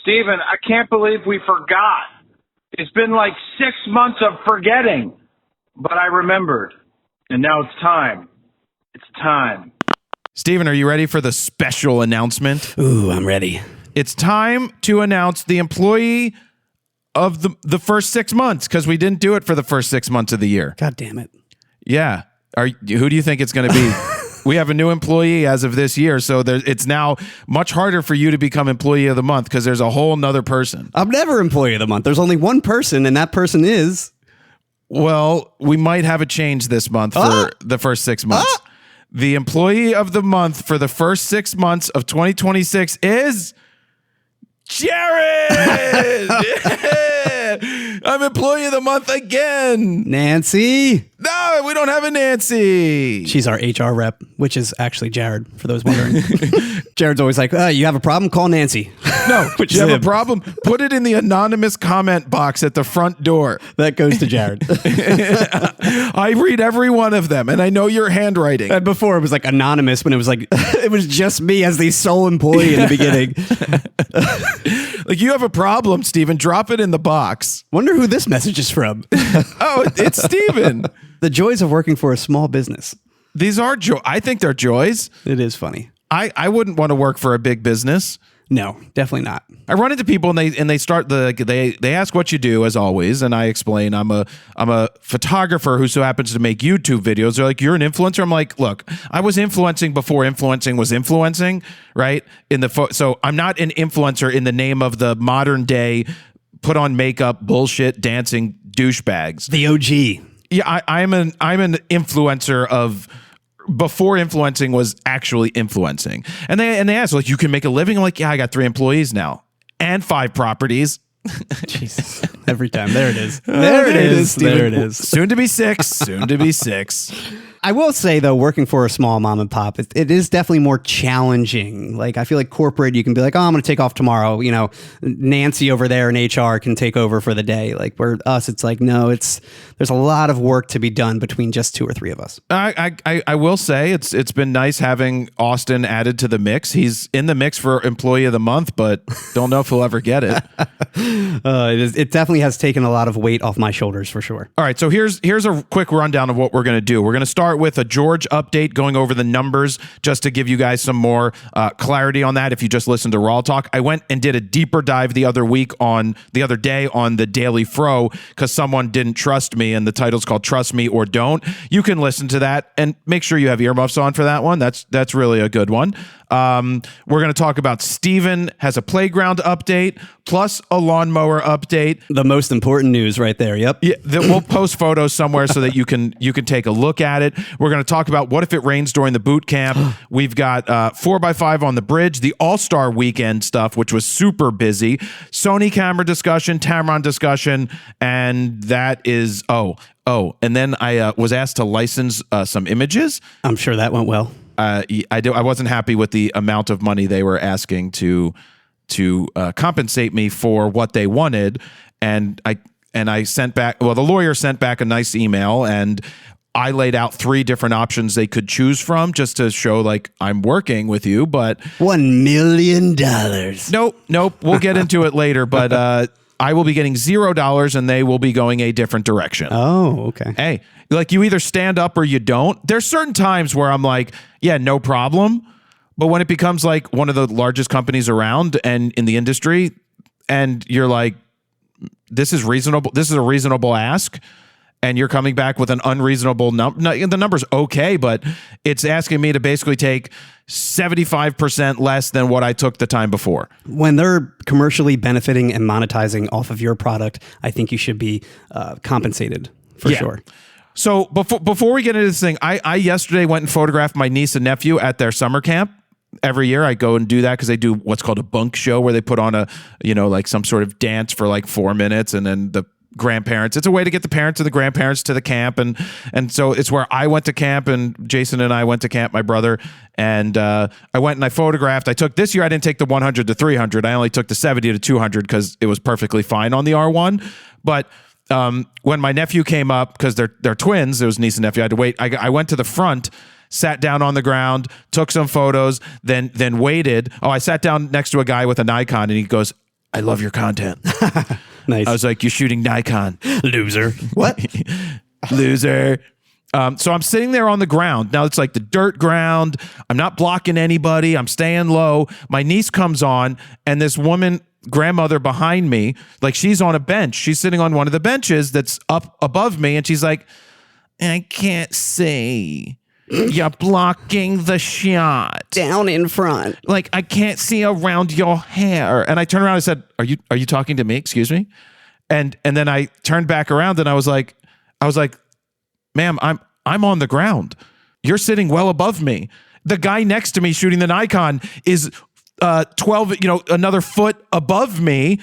Steven, I can't believe we forgot. It's been like 6 months of forgetting. But I remembered. And now it's time. It's time. Steven, are you ready for the special announcement? Ooh, I'm ready. It's time to announce the employee of the first 6 months, because we didn't do it for the first 6 months of the year. God damn it. Yeah. Who do you think it's going to be? We have a new employee as of this year, so it's now much harder for you to become employee of the month because there's a whole nother person. I'm never employee of the month. There's only one person, and that person is... Well, we might have a change this month for the first 6 months. The employee of the month for the first 6 months of 2026 is... Jared! Yeah! I'm employee of the month again. Nancy. No, we don't have a Nancy. She's our HR rep, which is actually Jared, for those wondering. Jared's always like, you have a problem? Call Nancy. No, you have a problem? Put it in the anonymous comment box at the front door. That goes to Jared. I read every one of them, and I know your handwriting. And before it was like anonymous, when it was like, it was just me as the sole employee in the beginning. Like, you have a problem, Steven. Drop it in the box. Wonder who this message is from. Oh, it's Steven. The joys of working for a small business. These are I think they're joys. It is funny. I wouldn't want to work for a big business. No, definitely not. I run into people and they start they ask what you do, as always, and I explain I'm a photographer who so happens to make YouTube videos. They're like, you're an influencer? I'm like, look, I was influencing before influencing was influencing, right? So I'm not an influencer in the name of the modern day put on makeup bullshit dancing douchebags. The OG. Yeah, I'm an influencer of before influencing was actually influencing. And they asked, like, you can make a living? I'm like, yeah, I got 3 employees now and 5 properties. Jesus. Every time. There it is. There it is. There it is. Soon to be 6. Soon to be 6. I will say, though, working for a small mom and pop, it is definitely more challenging. Like, I feel like corporate, you can be like, oh, I'm going to take off tomorrow. You know, Nancy over there in HR can take over for the day. Like, where us, it's like, no, there's a lot of work to be done between just 2 or 3 of us. I will say it's been nice having Austin added to the mix. He's in the mix for employee of the month, but don't know if he'll ever get it. It definitely has taken a lot of weight off my shoulders for sure. All right, so here's a quick rundown of what we're going to do. We're going to start with a George update, going over the numbers just to give you guys some more clarity on that. If you just listened to RAWtalk, I went and did a deeper dive the other day on the Daily Fro because someone didn't trust me, and the title's called Trust Me or Don't. You can listen to that and make sure you have earmuffs on for that one. That's really a good one. We're going to talk about Steven has a playground update plus a lawnmower update. The most important news right there. Yep. Yeah, we'll post photos somewhere so that you can take a look at it. We're going to talk about what if it rains during the boot camp. We've got 4x5 on the bridge, the All-Star Weekend stuff, which was super busy, Sony camera discussion, Tamron discussion, and that is and then I was asked to license some images. I'm sure that went well. I wasn't happy with the amount of money they were asking to compensate me for what they wanted, and I sent back. Well, the lawyer sent back a nice email, and I laid out 3 different options they could choose from, just to show like I'm working with you. But $1 million. Nope. We'll get into it later, but. I will be getting $0 and they will be going a different direction. Oh, okay. Hey, like, you either stand up or you don't. There's certain times where I'm like, yeah, no problem. But when it becomes like one of the largest companies around and in the industry, and you're like, this is reasonable. This is a reasonable ask. And you're coming back with an unreasonable number. No, the number's okay, but it's asking me to basically take 75% less than what I took the time before. When they're commercially benefiting and monetizing off of your product, I think you should be compensated for sure. So before we get into this thing, I yesterday went and photographed my niece and nephew at their summer camp. Every year I go and do that because they do what's called a bunk show, where they put on like some sort of dance for like 4 minutes, and then the grandparents. It's a way to get the parents and the grandparents to the camp, and so it's where I went to camp, and Jason and I went to camp, my brother, and I went and I photographed. This year I didn't take the 100 to 300. I only took the 70 to 200 because it was perfectly fine on the R1. But when my nephew came up, because they're twins, it was niece and nephew, I had to wait. I went to the front, sat down on the ground, took some photos, then waited. I sat down next to a guy with a Nikon, and he goes, I love your content. Nice. I was like, you're shooting Nikon. Loser. What? Loser. So I'm sitting there on the ground. Now it's like the dirt ground. I'm not blocking anybody. I'm staying low. My niece comes on, and this woman, grandmother behind me, like she's on a bench. She's sitting on one of the benches that's up above me, and she's like, I can't see. You're blocking the shot. Down in front. Like, I can't see around your hair. And I turned around and said, Are you talking to me? Excuse me? And then I turned back around and I was like, ma'am, I'm on the ground. You're sitting well above me. The guy next to me shooting the Nikon is 12, another foot above me,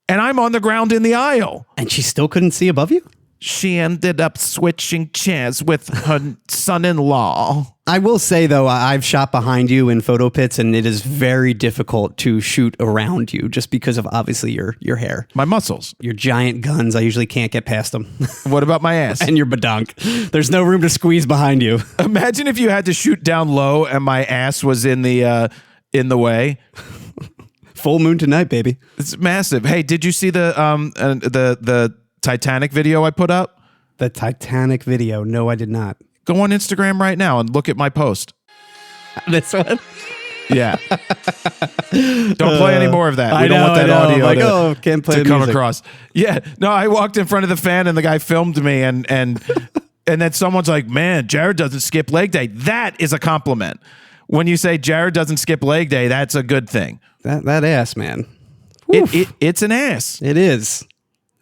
and I'm on the ground in the aisle. And she still couldn't see above you? She ended up switching chairs with her son-in-law. I will say, though, I've shot behind you in photo pits, and it is very difficult to shoot around you just because of, obviously, your hair. My muscles. Your giant guns, I usually can't get past them. What about my ass? And your badunk. There's no room to squeeze behind you. Imagine if you had to shoot down low and my ass was in the way. Full moon tonight, baby. It's massive. Hey, did you see the Titanic video I put up? The Titanic video. No, I did not. Go on Instagram right now and look at my post. This one? Yeah. Don't play any more of that. We don't want that audio like, can't play to the come music. across. Yeah. No, I walked in front of the fan and the guy filmed me and then someone's like, man, Jared doesn't skip leg day. That is a compliment. When you say Jared doesn't skip leg day, that's a good thing. That ass, man. It's an ass. It is.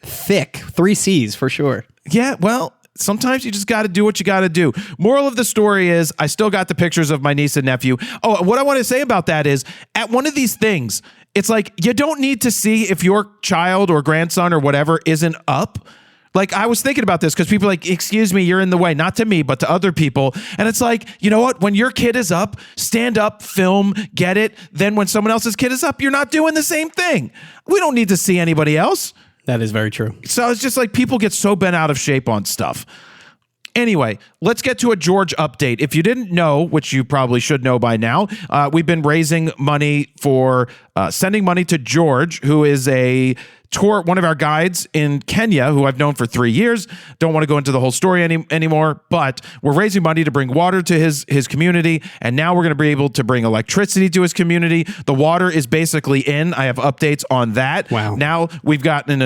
Thick. 3 C's for sure. Yeah, well, sometimes you just got to do what you got to do. Moral of the story is I still got the pictures of my niece and nephew. Oh, what I want to say about that is at one of these things, it's like you don't need to see if your child or grandson or whatever isn't up. Like, I was thinking about this because people are like, excuse me, you're in the way. Not to me, but to other people. And it's like, you know what? When your kid is up, stand up, film, get it. Then when someone else's kid is up, you're not doing the same thing. We don't need to see anybody else. That is very true. So it's just like people get so bent out of shape on stuff. Anyway, let's get to a George update. If you didn't know, which you probably should know by now, we've been raising money for sending money to George, who is one of our guides in Kenya, who I've known for 3 years. Don't want to go into the whole story anymore, but we're raising money to bring water to his community, and now we're going to be able to bring electricity to his community. The water is basically in. I have updates on that. Wow. Now we've gotten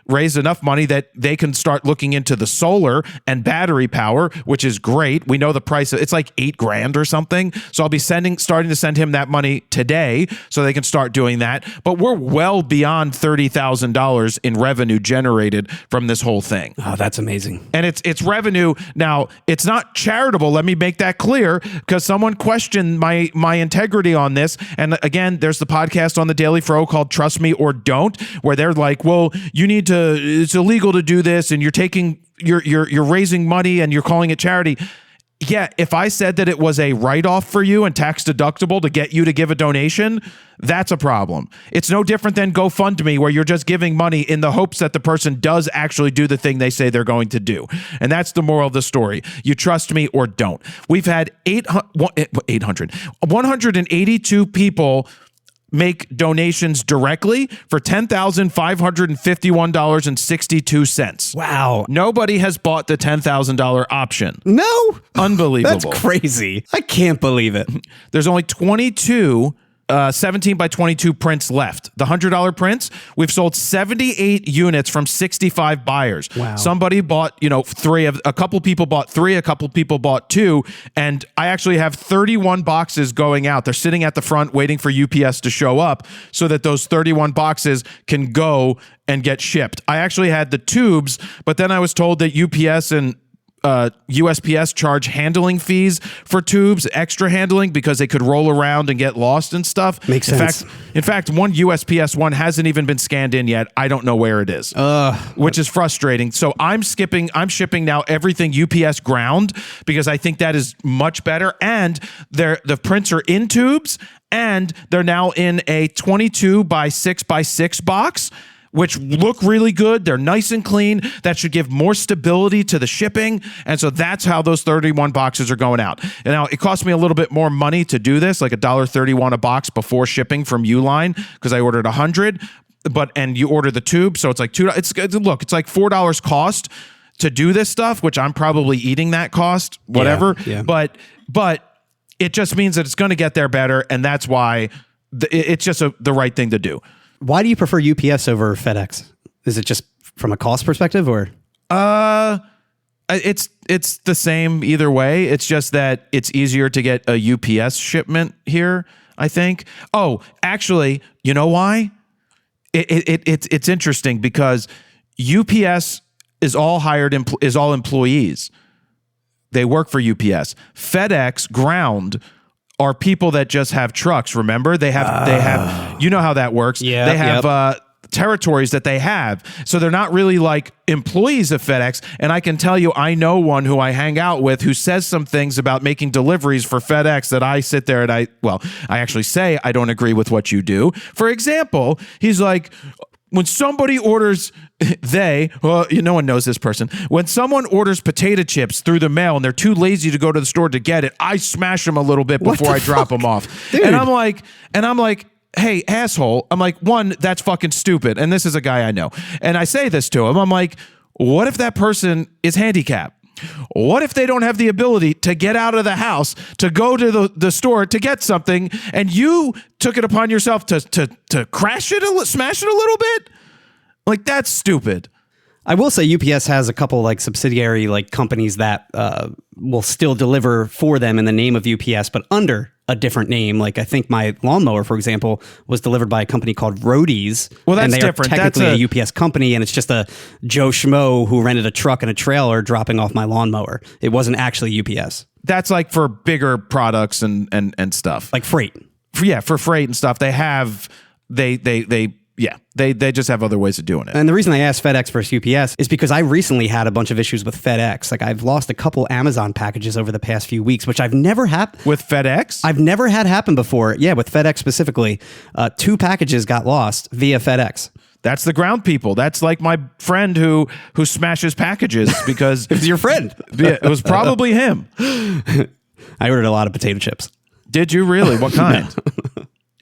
raised enough money that they can start looking into the solar and battery power, which is great. We know the price. It's like $8,000 or something. So I'll be starting to send him that money today so they can start doing that. But we're well beyond $30,000 in revenue generated from this whole thing. Oh, that's amazing. And it's revenue. Now, it's not charitable. Let me make that clear, because someone questioned my integrity on this. And again, there's the podcast on the Daily Fro called Trust Me or Don't, where they're like, well, it's illegal to do this, and you're raising money and you're calling it charity. Yeah, if I said that it was a write-off for you and tax deductible to get you to give a donation, that's a problem. It's no different than GoFundMe, where you're just giving money in the hopes that the person does actually do the thing they say they're going to do. And that's the moral of the story. You trust me or don't. We've had 182 people make donations directly for $10,551.62. Wow. Nobody has bought the $10,000 option. No. Unbelievable. That's crazy. I can't believe it. There's only 22 17 by 22 prints left. The $100 prints, we've sold 78 units from 65 buyers. Wow. Somebody bought, a couple people bought 3, a couple people bought 2, and I actually have 31 boxes going out. They're sitting at the front waiting for UPS to show up so that those 31 boxes can go and get shipped. I actually had the tubes, but then I was told that UPS and USPS charge handling fees for tubes, extra handling, because they could roll around and get lost and stuff. Makes sense. In fact, one USPS one hasn't even been scanned in yet. I don't know where it is, which is frustrating. So I'm shipping now everything UPS ground, because I think that is much better. And the prints are in tubes, and they're now in a 22 by 6 by 6 box, which look really good. They're nice and clean. That should give more stability to the shipping. And so that's how those 31 boxes are going out. And now it cost me a little bit more money to do this, like $1.31 a box before shipping from Uline, because I ordered 100. And you order the tube, so it's like $2. It's like $4 cost to do this stuff, which I'm probably eating that cost, whatever. Yeah. But it just means that it's going to get there better, and that's why it's just the right thing to do. Why do you prefer UPS over FedEx? Is it just from a cost perspective, or? It's the same either way. It's just that it's easier to get a UPS shipment here, I think. Oh, actually, you know why? It's interesting because UPS is all all employees. They work for UPS. FedEx ground are people that just have trucks. Remember, they have. You know how that works. Yeah, they have territories that they have, so they're not really like employees of FedEx. And I can tell you, I know one who I hang out with who says some things about making deliveries for FedEx that I sit there and I actually say I don't agree with what you do. For example, he's like, when somebody orders, no one knows this person. When someone orders potato chips through the mail and they're too lazy to go to the store to get it, I smash them a little bit before I drop them off. Dude. And I'm like, hey, asshole. I'm like, one, that's fucking stupid. And this is a guy I know. And I say this to him. I'm like, what if that person is handicapped? What if they don't have the ability to get out of the house, to go to the store to get something, and you took it upon yourself to crash it, smash it a little bit? Like, that's stupid. I will say UPS has a couple like subsidiary like companies that will still deliver for them in the name of UPS, but under a different name. Like I think my lawnmower, for example, was delivered by a company called Roadies. Well, that's and they different. Are technically a UPS company, and it's just a Joe Schmo who rented a truck and a trailer dropping off my lawnmower. It wasn't actually UPS. That's like for bigger products and stuff. Like freight. For freight and stuff. They just have other ways of doing it. And the reason I asked FedEx versus UPS is because I recently had a bunch of issues with FedEx. Like I've lost a couple Amazon packages over the past few weeks, which I've never had. With FedEx? I've never had happen before. Yeah, with FedEx specifically. 2 packages got lost via FedEx. That's the ground people. That's like my friend who smashes packages because... It's your friend. It was probably him. I ordered a lot of potato chips. Did you really? What kind?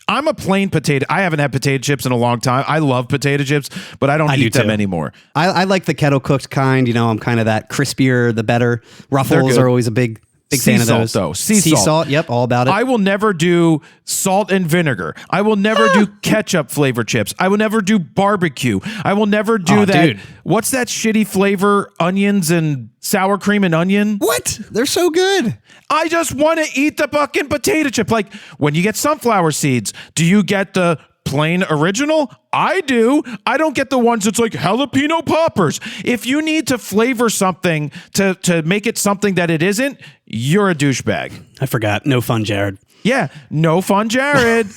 I'm a plain potato. I haven't had potato chips in a long time. I love potato chips, but I don't eat them anymore. I like the kettle cooked kind. You know, I'm kind of that crispier, the better. Ruffles are always a big fan of those. Though. Sea salt. Yep, all about it. I will never do salt and vinegar. I will never do ketchup flavored chips. I will never do barbecue. I will never do that. Dude. What's that shitty flavor? Onions and sour cream and onion? What? They're so good. I just want to eat the fucking potato chip. Like when you get sunflower seeds, do you get the plain original? I do. I don't get the ones that's like jalapeno poppers. If you need to flavor something to make it something that it isn't, you're a douchebag. I forgot. No fun, Jared. Yeah, no fun, Jared.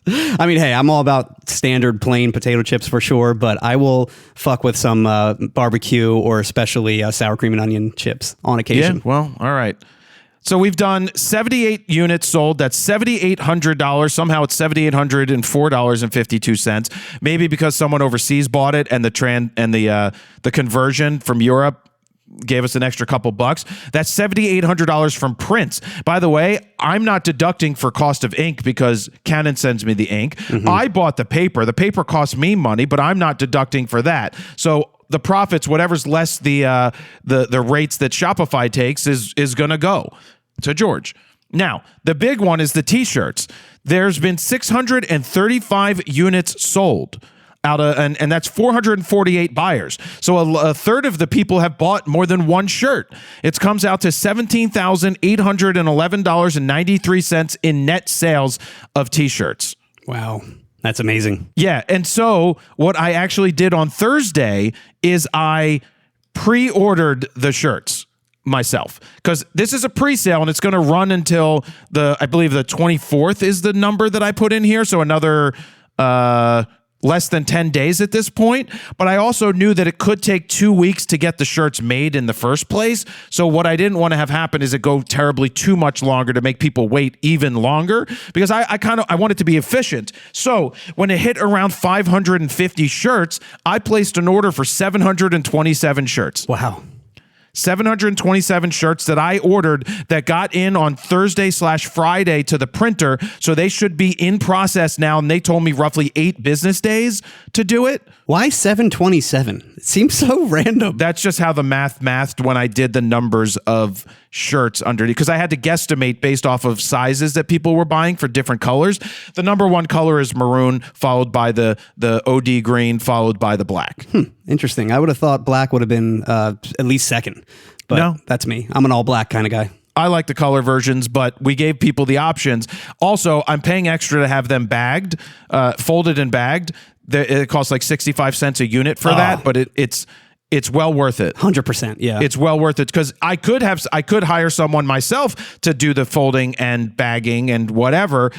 I mean, hey, I'm all about standard plain potato chips for sure, but I will fuck with some barbecue or especially sour cream and onion chips on occasion. Yeah, well, all right. So we've done 78 units sold. That's $7,800. Somehow it's $7,804.52. Maybe because someone overseas bought it and the conversion from Europe gave us an extra couple bucks. That's $7,800 from prints. By the way, I'm not deducting for cost of ink because Canon sends me the ink. Mm-hmm. I bought the paper. The paper cost me money, but I'm not deducting for that. So the profits, whatever's less the rates that Shopify takes is going to go to George. Now, the big one is the t-shirts. There's been 635 units sold and that's 448 buyers. So a third of the people have bought more than one shirt. It comes out to $17,811.93 in net sales of t-shirts. Wow. That's amazing. Yeah. And so what I actually did on Thursday is I pre-ordered the shirts myself because this is a pre-sale and it's going to run until I believe the 24th is the number that I put in here. So another less than 10 days at this point, but I also knew that it could take 2 weeks to get the shirts made in the first place. So what I didn't want to have happen is it go terribly too much longer to make people wait even longer, because I want it to be efficient. So when it hit around 550 shirts, I placed an order for 727 shirts. Wow. 727 shirts that I ordered that got in on Thursday/Friday to the printer. So they should be in process now. And they told me roughly 8 business days to do it. Why 727? It seems so random. That's just how the mathed when I did the numbers of shirts underneath, because I had to guesstimate based off of sizes that people were buying for different colors. The number one color is maroon, followed by the OD green, followed by the black. Interesting. I would have thought black would have been at least second, but No. that's me. I'm an all black kind of guy. I like the color versions, but we gave people the options. Also, I'm paying extra to have them bagged, folded and bagged. It costs like 65 cents a unit for that, but it's well worth it. 100%. Yeah. It's well worth it, because I could hire someone myself to do the folding and bagging and whatever.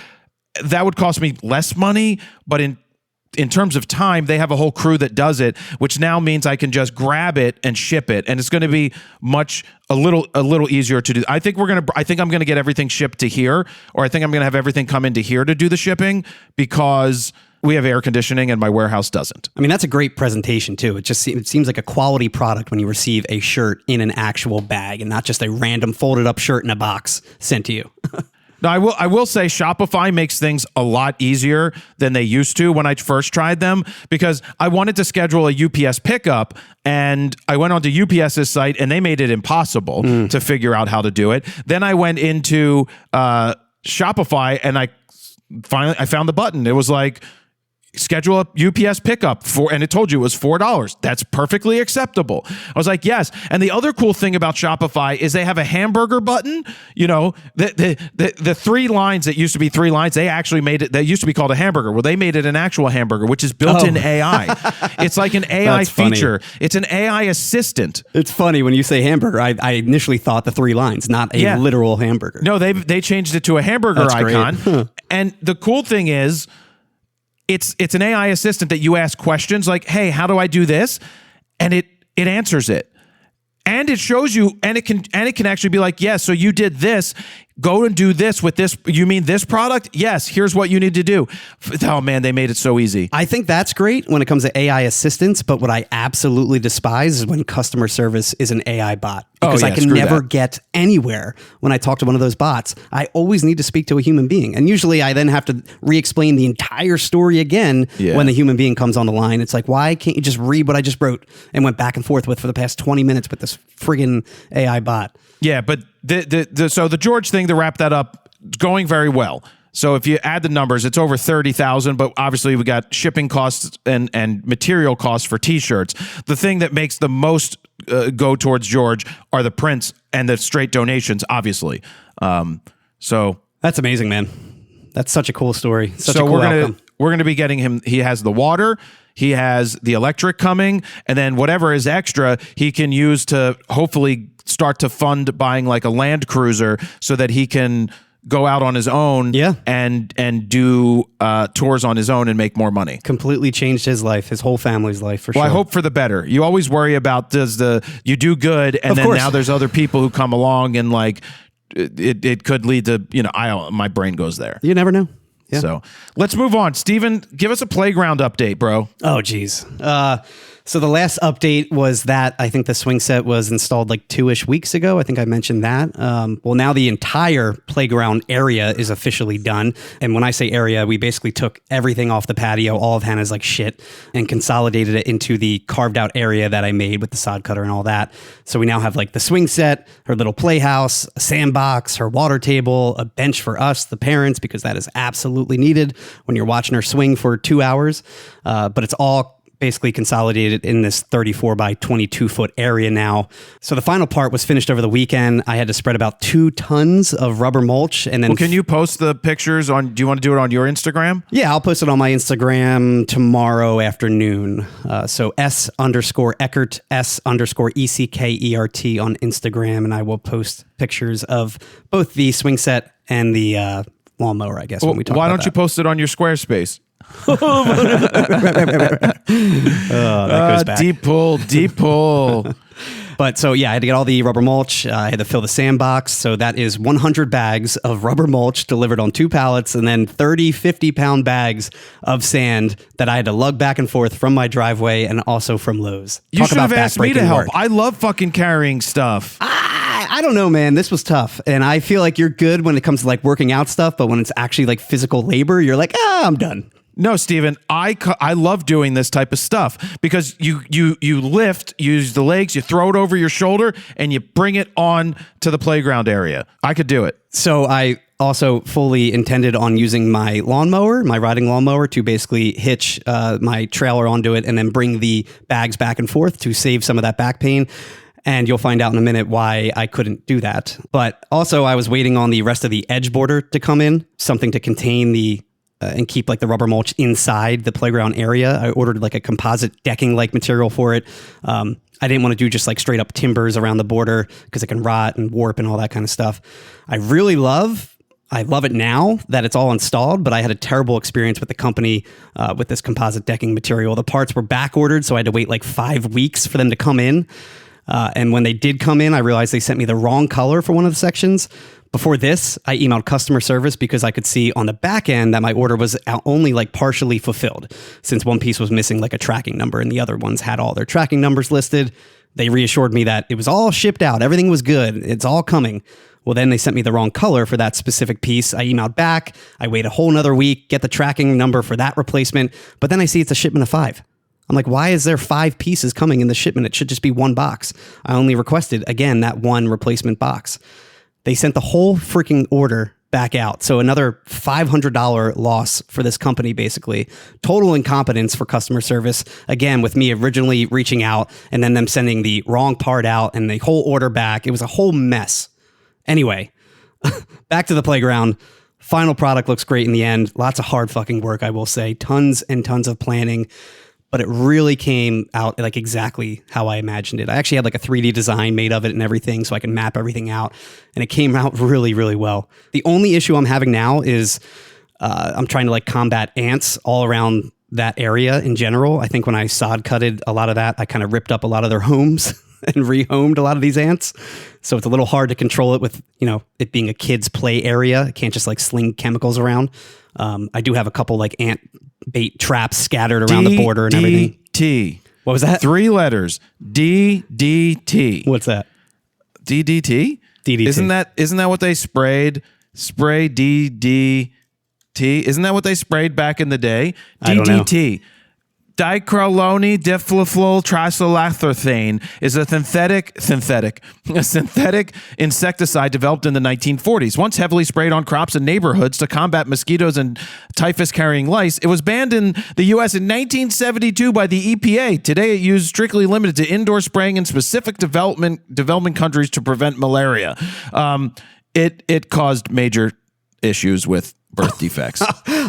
That would cost me less money, but in terms of time, they have a whole crew that does it, which now means I can just grab it and ship it, and it's going to be a little easier to do. I think I'm going to get everything shipped to here, or I think I'm going to have everything come into here to do the shipping, because we have air conditioning and my warehouse doesn't. I mean, that's a great presentation too. It seems like a quality product when you receive a shirt in an actual bag and not just a random folded up shirt in a box sent to you. Now, I will say Shopify makes things a lot easier than they used to when I first tried them, because I wanted to schedule a UPS pickup, and I went onto UPS's site and they made it impossible to figure out how to do it. Then I went into Shopify and I found the button. It was like, schedule a UPS pickup and it told you it was $4. That's perfectly acceptable. I was like, yes. And the other cool thing about Shopify is they have a hamburger button. You know, the 3 lines that used to be 3 lines, they actually made it. That used to be called a hamburger. Well, they made it an actual hamburger, which is built in AI. It's like an AI feature. It's an AI assistant. It's funny when you say hamburger. I initially thought the 3 lines, not a literal hamburger. No, they changed it to a hamburger icon. And the cool thing is, it's an AI assistant that you ask questions like, hey, how do I do this? And it answers it. And it shows you, and it can actually be like, yes, so you did this. Go and do this with this. You mean this product? Yes, here's what you need to do. Oh man, they made it so easy. I think that's great when it comes to AI assistants, but what I absolutely despise is when customer service is an AI bot. Because I can never get anywhere when I talk to one of those bots. I always need to speak to a human being. And usually I then have to re-explain the entire story again when the human being comes on the line. It's like, why can't you just read what I just wrote and went back and forth with for the past 20 minutes with this friggin' AI bot? Yeah, but so the George thing, to wrap that up, it's going very well. So if you add the numbers, it's over 30,000, but obviously we got shipping costs and material costs for t-shirts. The thing that makes the most go towards George are the prints and the straight donations, obviously. So that's amazing, man. That's such a cool story. Such a cool outcome. We're going to be getting him. He has the water. He has the electric coming, and then whatever is extra, he can use to hopefully start to fund buying like a Land Cruiser so that he can go out on his own and do tours on his own and make more money. Completely changed his life, his whole family's life, for sure. Well, I hope for the better. You always worry about you do good, and then now there's other people who come along and like it could lead to, my brain goes there. You never know. Yeah. So let's move on. Steven, give us a playground update, bro. Oh, geez. So the last update was that I think the swing set was installed like 2-ish weeks ago. I think I mentioned that. Well, now the entire playground area is officially done. And when I say area, we basically took everything off the patio, all of Hannah's like shit, and consolidated it into the carved out area that I made with the sod cutter and all that. So we now have like the swing set, her little playhouse, a sandbox, her water table, a bench for us, the parents, because that is absolutely needed when you're watching her swing for 2 hours. But it's all basically consolidated in this 34 by 22 foot area now. So the final part was finished over the weekend. I had to spread about 2 tons of rubber mulch. And then can you post the pictures do you want to do it on your Instagram? Yeah, I'll post it on my Instagram tomorrow afternoon. So S_Eckert, S_ECKERT on Instagram. And I will post pictures of both the swing set and the lawnmower, I guess. Well, why don't you post it on your Squarespace? That goes back. Deep pull. But so, yeah, I had to get all the rubber mulch. I had to fill the sandbox. So that is 100 bags of rubber mulch delivered on 2 pallets, and then 30, 50-pound bags of sand that I had to lug back and forth from my driveway and also from Lowe's. You should have asked me to help. Work. I love fucking carrying stuff. I don't know, man. This was tough. And I feel like you're good when it comes to like working out stuff, but when it's actually like physical labor, you're like, I'm done. No, Steven, I love doing this type of stuff because you lift, use the legs, you throw it over your shoulder, and you bring it on to the playground area. I could do it. So I also fully intended on using my lawnmower, my riding lawnmower, to basically hitch my trailer onto it and then bring the bags back and forth to save some of that back pain. And you'll find out in a minute why I couldn't do that. But also I was waiting on the rest of the edge border to come in, something to contain the and keep like the rubber mulch inside the playground area. I ordered like a composite decking like material for it. I didn't want to do just like straight up timbers around the border because it can rot and warp and all that kind of stuff. I love it now that it's all installed, but I had a terrible experience with the company with this composite decking material. The parts were back ordered, so I had to wait like 5 weeks for them to come in. And when they did come in, I realized they sent me the wrong color for one of the sections. Before this, I emailed customer service because I could see on the back end that my order was only like partially fulfilled, since one piece was missing like a tracking number and the other ones had all their tracking numbers listed. They reassured me that it was all shipped out. Everything was good. It's all coming. Well, then they sent me the wrong color for that specific piece. I emailed back. I wait a whole nother week, get the tracking number for that replacement. But then I see it's a shipment of 5. I'm like, why is there 5 pieces coming in the shipment? It should just be 1 box. I only requested, again, that 1 replacement box. They sent the whole freaking order back out. So another $500 loss for this company, basically. Total incompetence for customer service. Again, with me originally reaching out and then them sending the wrong part out and the whole order back. It was a whole mess. Anyway, back to the playground. Final product looks great in the end. Lots of hard fucking work, I will say. Tons and tons of planning. But it really came out like exactly how I imagined it. I actually had like a 3D design made of it and everything so I can map everything out. And it came out really, really well. The only issue I'm having now is I'm trying to like combat ants all around that area in general. I think when I sod cutted a lot of that, I kind of ripped up a lot of their homes and rehomed a lot of these ants. So it's a little hard to control it with, it being a kid's play area. I can't just like sling chemicals around. I do have a couple like ant bait traps scattered around the border and everything. DDT. What was that? 3 letters. DDT. What's that? DDT? DDT. Isn't that what they sprayed? Spray DDT. Isn't that what they sprayed back in the day? I don't know. DDT. Dicrolone difluffluol trisulfathane is a synthetic insecticide developed in the 1940s. Once heavily sprayed on crops and neighborhoods to combat mosquitoes and typhus-carrying lice, it was banned in the U.S. in 1972 by the EPA. Today, it used strictly limited to indoor spraying in specific development countries to prevent malaria. It caused major issues with birth defects.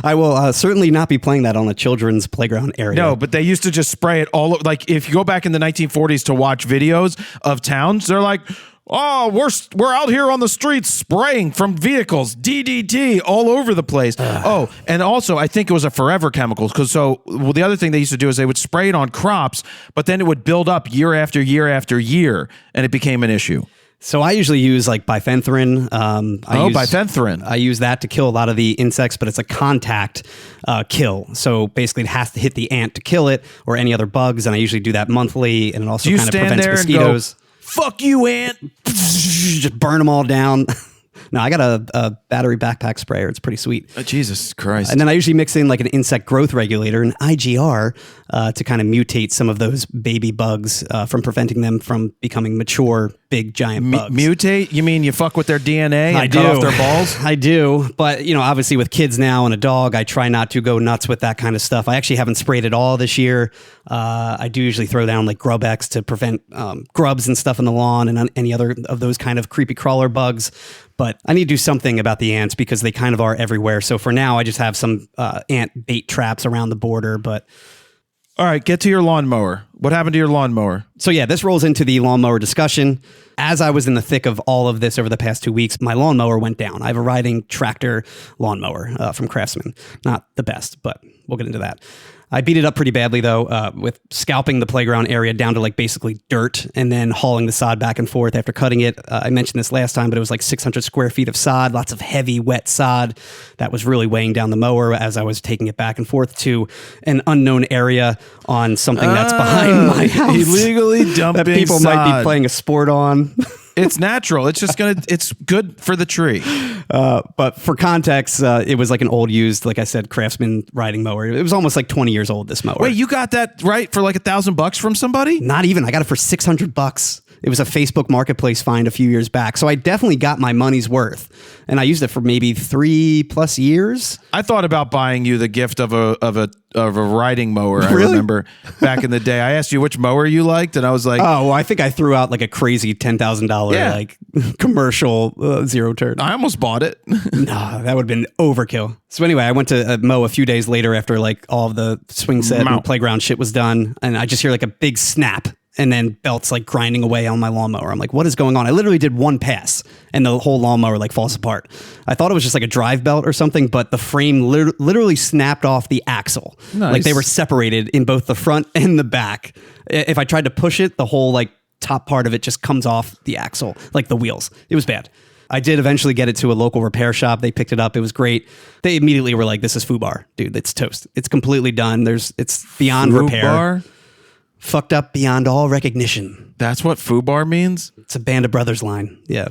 I will certainly not be playing that on a children's playground area. No, but they used to just spray it all over. Like if you go back in the 1940s to watch videos of towns, they're like, oh, we're out here on the streets spraying from vehicles, DDT all over the place. Oh, and also I think it was a forever chemical. The other thing they used to do is they would spray it on crops, but then it would build up year after year after year, and it became an issue. So I usually use like bifenthrin. Bifenthrin. I use that to kill a lot of the insects, but it's a contact kill. So basically it has to hit the ant to kill it or any other bugs. And I usually do that monthly. And it also kind of prevents mosquitoes. And go, fuck you, ant. Just burn them all down. No, I got a battery backpack sprayer. It's pretty sweet. Jesus Christ. And then I usually mix in like an insect growth regulator, an IGR, to kind of mutate some of those baby bugs from preventing them from becoming mature, big, giant bugs. Mutate? You mean you fuck with their DNA and cut off their balls? I do. But, obviously with kids now and a dog, I try not to go nuts with that kind of stuff. I actually haven't sprayed at all this year. I do usually throw down like Grub-X to prevent grubs and stuff in the lawn and any other of those kind of creepy crawler bugs. But I need to do something about the ants because they kind of are everywhere. So for now, I just have some ant bait traps around the border. But all right, get to your lawnmower. What happened to your lawnmower? So yeah, this rolls into the lawnmower discussion. As I was in the thick of all of this over the past 2 weeks, my lawnmower went down. I have a riding tractor lawnmower from Craftsman. Not the best, but we'll get into that. I beat it up pretty badly, though, with scalping the playground area down to like basically dirt and then hauling the sod back and forth after cutting it. I mentioned this last time, but it was like 600 square feet of sod, lots of heavy, wet sod that was really weighing down the mower as I was taking it back and forth to an unknown area on something that's behind my house. Illegally dumping that people sod. might be playing a sport on. It's natural. It's just it's good for the tree. But for context, it was like an old used, like I said, Craftsman riding mower. It was almost like 20 years old, this mower. Wait, you got that right for like $1,000 from somebody? Not even. I got it for $600. It was a Facebook Marketplace find a few years back. So I definitely got my money's worth. And I used it for maybe 3+ years. I thought about buying you the gift of a riding mower. Really? I remember back in the day. I asked you which mower you liked, and I was like, oh, well, I think I threw out like a crazy $10,000 like commercial zero turn. I almost bought it. No, that would have been overkill. So anyway, I went to mow a few days later after like all of the swing set and playground shit was done. And I just hear like a big snap. And then belts like grinding away on my lawnmower. I'm like, what is going on? I literally did one pass and the whole lawnmower like falls apart. I thought it was just like a drive belt or something, but the frame literally snapped off the axle. Nice. Like they were separated in both the front and the back. If I tried to push it, the whole like top part of it just comes off the axle, like the wheels. It was bad. I did eventually get it to a local repair shop. They picked it up. It was great. They immediately were like, this is FUBAR. Dude, it's toast. It's completely done. It's beyond repair. Fucked up beyond all recognition. That's what FUBAR means? It's a Band of Brothers line. Yeah.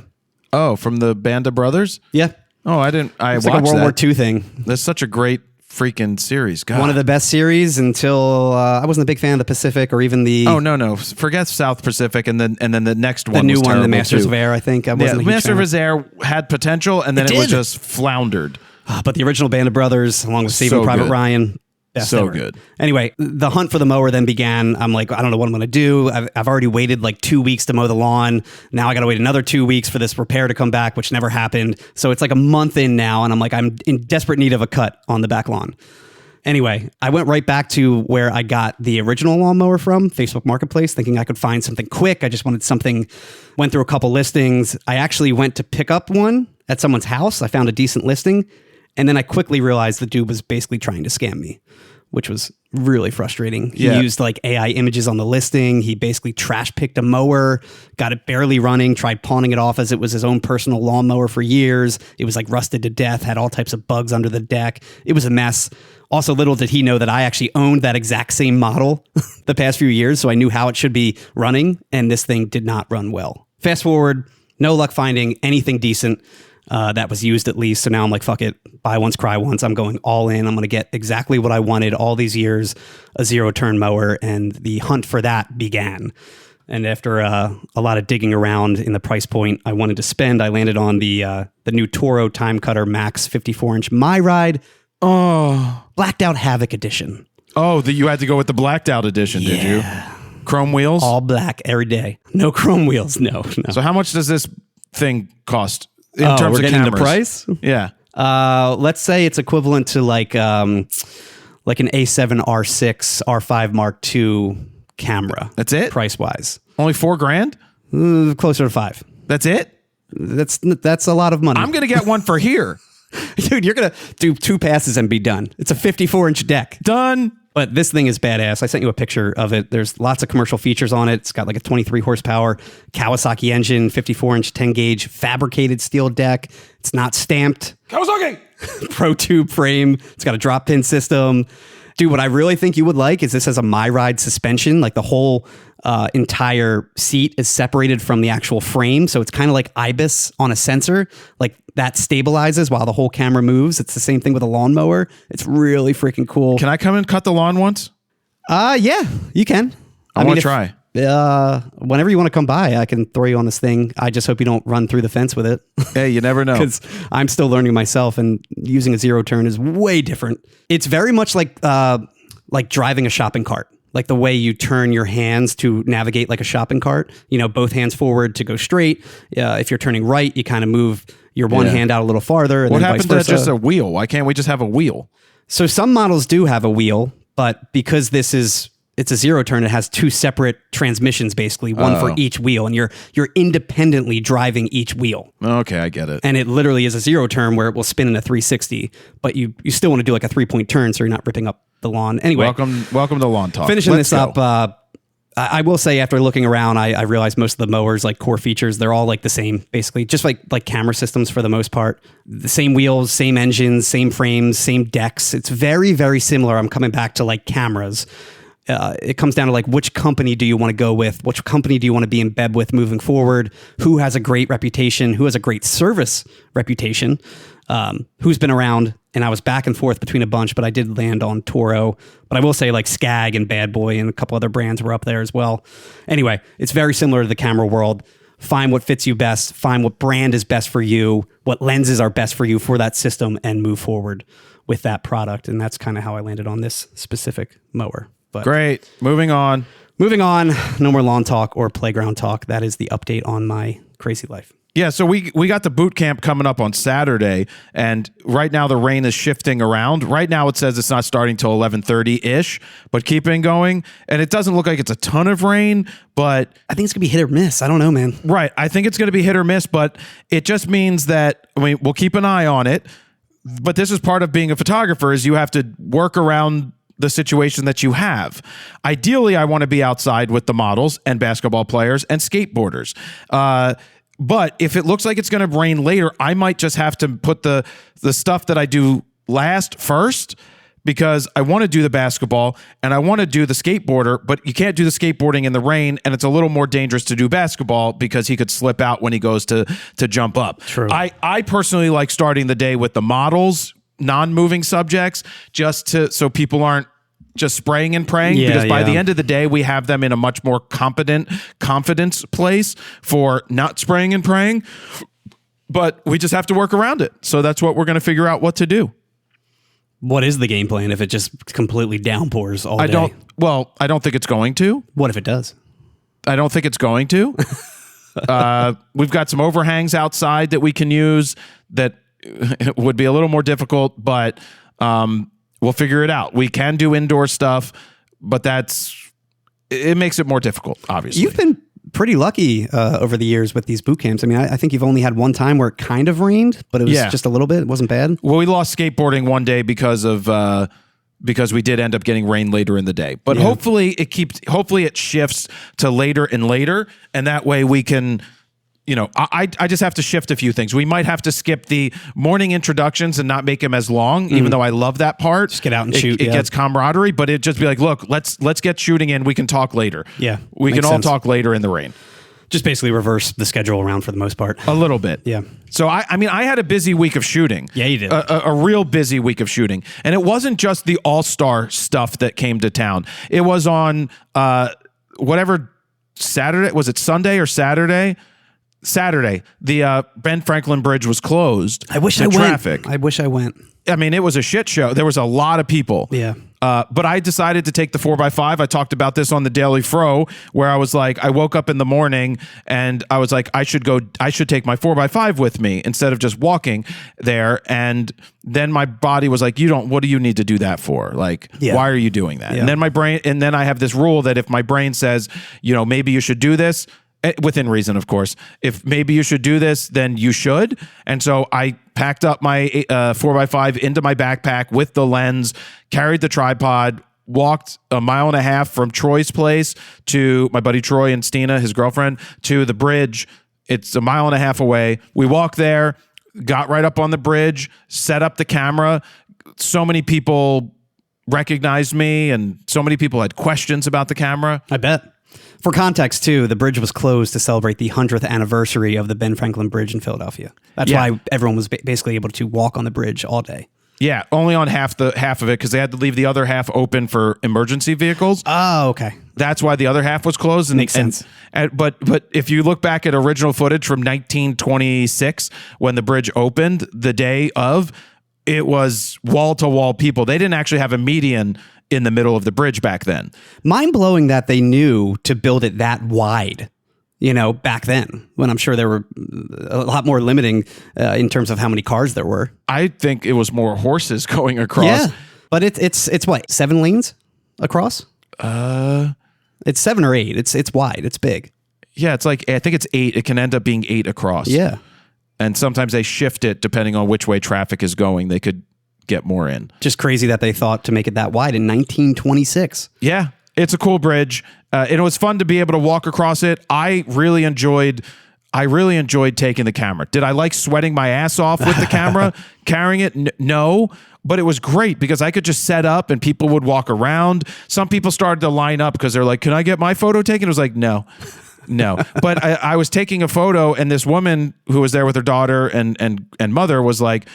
Oh, from the Band of Brothers? Yeah. Oh, I didn't. It's watched like a World that. War II thing. That's such a great freaking series. God. One of the best series until I wasn't a big fan of the Pacific or even the. Oh no! Forget South Pacific, and then the next one. The new was one, the Masters too. of Air. I think I wasn't. Yeah, Master of Air had potential, and then it was just floundered. But the original Band of Brothers, along with Saving Private Ryan. Best so ever. Good. Anyway, the hunt for the mower then began. I'm like, I don't know what I'm going to do. I've already waited like 2 weeks to mow the lawn. Now I got to wait another 2 weeks for this repair to come back, which never happened. So it's like a month in now, and I'm like, I'm in desperate need of a cut on the back lawn. Anyway, I went right back to where I got the original lawnmower from, Facebook Marketplace, thinking I could find something quick. I just wanted something, went through a couple listings. I actually went to pick up one at someone's house. I found a decent listing. And then I quickly realized the dude was basically trying to scam me, which was really frustrating. He used like AI images on the listing. He basically trash picked a mower, got it barely running, tried pawning it off as it was his own personal lawnmower for years. It was like rusted to death, had all types of bugs under the deck. It was a mess. Also, little did he know that I actually owned that exact same model the past few years, so I knew how it should be running, and this thing did not run well. Fast forward, no luck finding anything decent. That was used at least. So now I'm like, fuck it. Buy once, cry once. I'm going all in. I'm going to get exactly what I wanted all these years, a zero turn mower. And the hunt for that began. And after a lot of digging around in the price point I wanted to spend, I landed on the new Toro Time Cutter Max 54-inch My Ride. Oh, Blacked Out Havoc Edition. Oh, you had to go with the blacked out edition, did you? Chrome wheels? All black every day. No chrome wheels. No. So how much does this thing cost? In terms we're of getting cameras. the price? Yeah. Let's say it's equivalent to like an A7 R6 R5 Mark II camera. That's it? Price wise. Only $4,000? Closer to 5. That's it? That's a lot of money. I'm going to get one for here. Dude, you're going to do 2 passes and be done. It's a 54-inch deck. Done. But this thing is badass. I sent you a picture of it. There's lots of commercial features on it. It's got like a 23 horsepower Kawasaki engine, 54-inch 10-gauge fabricated steel deck. It's not stamped. Kawasaki! Pro tube frame. It's got a drop pin system. Dude, what I really think you would like is this has a My Ride suspension. Like the whole entire seat is separated from the actual frame. So it's kind of like IBIS on a sensor. Like that stabilizes while the whole camera moves. It's the same thing with a lawnmower. It's really freaking cool. Can I come and cut the lawn once? Yeah, you can. I want to try. Whenever you want to come by, I can throw you on this thing. I just hope you don't run through the fence with it. Hey, you never know. Because I'm still learning myself, and using a zero turn is way different. It's very much like driving a shopping cart. Like the way you turn your hands to navigate like a shopping cart, both hands forward to go straight. If you're turning right, you kind of move your one hand out a little farther. And what then happened vice to versa. just a wheel? Why can't we just have a wheel? So some models do have a wheel, but because this is it's a zero turn. It has two separate transmissions, basically, one for each wheel, and you're independently driving each wheel. Okay, I get it. And it literally is a zero turn where it will spin in a 360, but you still want to do like a 3-point turn so you're not ripping up the lawn. Anyway, welcome to Lawn Talk. Finishing this up, I will say after looking around, I realized most of the mowers, like core features, they're all like the same, basically, just like camera systems for the most part. The same wheels, same engines, same frames, same decks. It's very, very similar. I'm coming back to like cameras. It comes down to like which company do you want to go with? Which company do you want to be in bed with moving forward? Who has a great reputation? Who has a great service reputation? Who's been around? And I was back and forth between a bunch, but I did land on Toro. But I will say like Skag and Bad Boy and a couple other brands were up there as well. Anyway, it's very similar to the camera world. Find what fits you best. Find what brand is best for you. What lenses are best for you for that system, and move forward with that product. And that's kind of how I landed on this specific mower. But great. Moving on. No more lawn talk or playground talk. That is the update on my crazy life. Yeah, so we got the boot camp coming up on Saturday, and right now the rain is shifting around. Right now it says it's not starting till 11:30-ish, but keeping going, and it doesn't look like it's a ton of rain, but I think it's going to be hit or miss. I don't know, man. Right. I think it's going to be hit or miss, but it just means that, I mean, we'll keep an eye on it, but this is part of being a photographer, is you have to work around the situation that you have. Ideally, I want to be outside with the models and basketball players and skateboarders. But if it looks like it's going to rain later, I might just have to put the stuff that I do last first, because I want to do the basketball and I want to do the skateboarder, but you can't do the skateboarding in the rain, and it's a little more dangerous to do basketball because he could slip out when he goes to jump up. True. I personally like starting the day with the models, non-moving subjects, so people aren't just spraying and praying, because by the end of the day, we have them in a much more confidence place for not spraying and praying, but we just have to work around it. So that's what we're going to figure out what to do. What is the game plan if it just completely downpours all day? I don't think it's going to. What if it does? I don't think it's going to. We've got some overhangs outside that we can use that would be a little more difficult, but we'll figure it out. We can do indoor stuff, but it makes it more difficult, obviously. You've been pretty lucky over the years with these boot camps. I mean, I think you've only had one time where it kind of rained, but it was just a little bit. It wasn't bad. Well, we lost skateboarding one day because we did end up getting rain later in the day. But hopefully it shifts to later and later, and that way we can. I just have to shift a few things. We might have to skip the morning introductions and not make them as long, even though I love that part. Just get out and shoot. It gets camaraderie, but it just be like, look, let's get shooting in. We can talk later. Yeah, we can all talk later in the rain. Just basically reverse the schedule around for the most part. A little bit. Yeah. So I had a busy week of shooting. Yeah, you did. A real busy week of shooting. And it wasn't just the all-star stuff that came to town. It was on whatever Saturday. Was it Sunday or Saturday? Saturday, the Ben Franklin Bridge was closed. I wish I went. I mean, it was a shit show. There was a lot of people. Yeah. But I decided to take the 4x5. I talked about this on the Daily Fro, where I was like, I woke up in the morning and I was like, I should take my 4x5 with me instead of just walking there. And then my body was like, what do you need to do that for? Like, why are you doing that? Yeah. And then I have this rule that if my brain says, maybe you should do this, within reason, of course. If maybe you should do this, then you should. And so I packed up my 4x5 into my backpack with the lens, carried the tripod, walked 1.5 miles from Troy's place to my buddy Troy and Stina, his girlfriend, to the bridge. It's 1.5 miles away. We walked there, got right up on the bridge, set up the camera. So many people recognized me, and so many people had questions about the camera. I bet. For context, too, the bridge was closed to celebrate the 100th anniversary of the Ben Franklin Bridge in Philadelphia. That's why everyone was basically able to walk on the bridge all day. Yeah, only on half of it, because they had to leave the other half open for emergency vehicles. Oh, okay. That's why the other half was closed. Makes sense. But if you look back at original footage from 1926, when the bridge opened, the day of, it was wall-to-wall people. They didn't actually have a median in the middle of the bridge back then. Mind blowing that they knew to build it that wide, back then, when I'm sure there were a lot more limiting in terms of how many cars there were. I think it was more horses going across. Yeah, but it's what, 7 lanes across? It's 7 or 8. It's wide. It's big. Yeah, it's like, I think it's 8. It can end up being 8 across. Yeah. And sometimes they shift it depending on which way traffic is going. They could get more in. Just crazy that they thought to make it that wide in 1926. Yeah, it's a cool bridge. It was fun to be able to walk across it. I really enjoyed taking the camera. Did I like sweating my ass off with the camera, carrying it? No, but it was great because I could just set up and people would walk around. Some people started to line up because they're like, can I get my photo taken? It was like, no. But I was taking a photo and this woman who was there with her daughter and mother was like,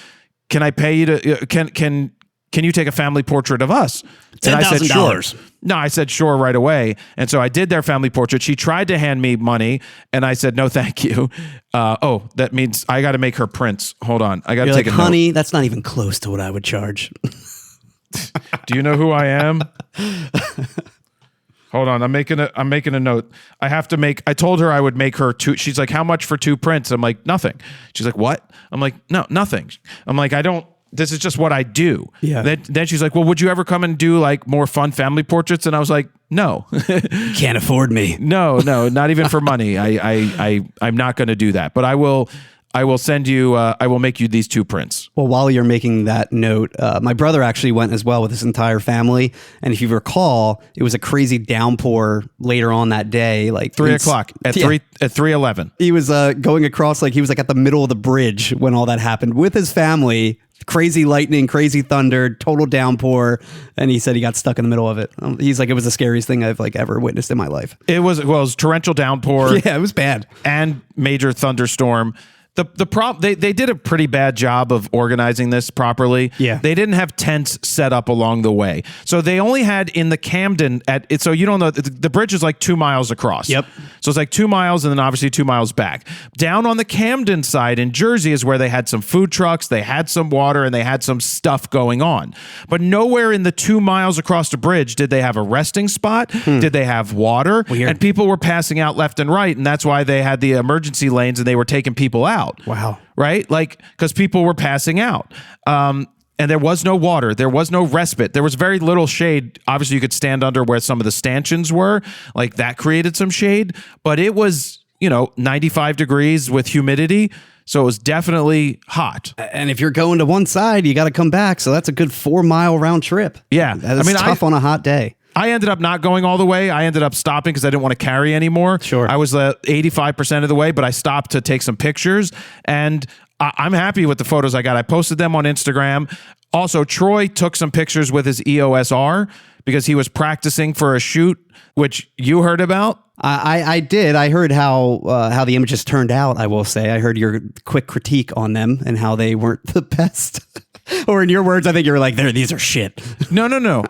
can I pay you to, can you take a family portrait of us? And I said, sure. No, I said, sure, right away. And so I did their family portrait. She tried to hand me money, and I said, no, thank you. That means I got to make her prints. Hold on. I got to take a honey, that's not even close to what I would charge. Do you know who I am? Hold on. I'm making a note. I told her I would make her 2. She's like, how much for 2 prints? I'm like, nothing. She's like, what? I'm like, no, nothing. I'm like, this is just what I do. Yeah. Then she's like, well, would you ever come and do like more fun family portraits? And I was like, no. Can't afford me. No, not even for money. I'm not going to do that. But I will send you, I will make you these 2 prints. Well, while you're making that note, my brother actually went as well with his entire family. And if you recall, it was a crazy downpour later on that day, like 3 o'clock at 3:11. He was going across, like he was like at the middle of the bridge when all that happened with his family. Crazy lightning, crazy thunder, total downpour, and he said he got stuck in the middle of it. He's like, it was the scariest thing I've like ever witnessed in my life. It was torrential downpour. Yeah, it was bad. And major thunderstorm. The problem, they did a pretty bad job of organizing this properly. Yeah. They didn't have tents set up along the way. So they only had in the Camden so you don't know, the bridge is like 2 miles across. Yep. So it's like 2 miles and then obviously 2 miles back. Down on the Camden side in Jersey is where they had some food trucks, they had some water, and they had some stuff going on. But nowhere in the 2 miles across the bridge did they have a resting spot. Did they have water? Weird. And people were passing out left and right. And that's why they had the emergency lanes and they were taking people out. Wow. Right? Like, because people were passing out. And there was no water. There was no respite. There was very little shade. Obviously, you could stand under where some of the stanchions were. Like, that created some shade. But it was, 95 degrees with humidity. So it was definitely hot. And if you're going to one side, you got to come back. So that's a good 4-mile round trip. Yeah. That's tough on a hot day. I ended up not going all the way. I ended up stopping because I didn't want to carry anymore. Sure. I was 85% of the way, but I stopped to take some pictures. And I'm happy with the photos I got. I posted them on Instagram. Also, Troy took some pictures with his EOS R because he was practicing for a shoot, which you heard about. I did. I heard how the images turned out, I will say. I heard your quick critique on them and how they weren't the best. Or in your words, I think you were like, these are shit. No. No,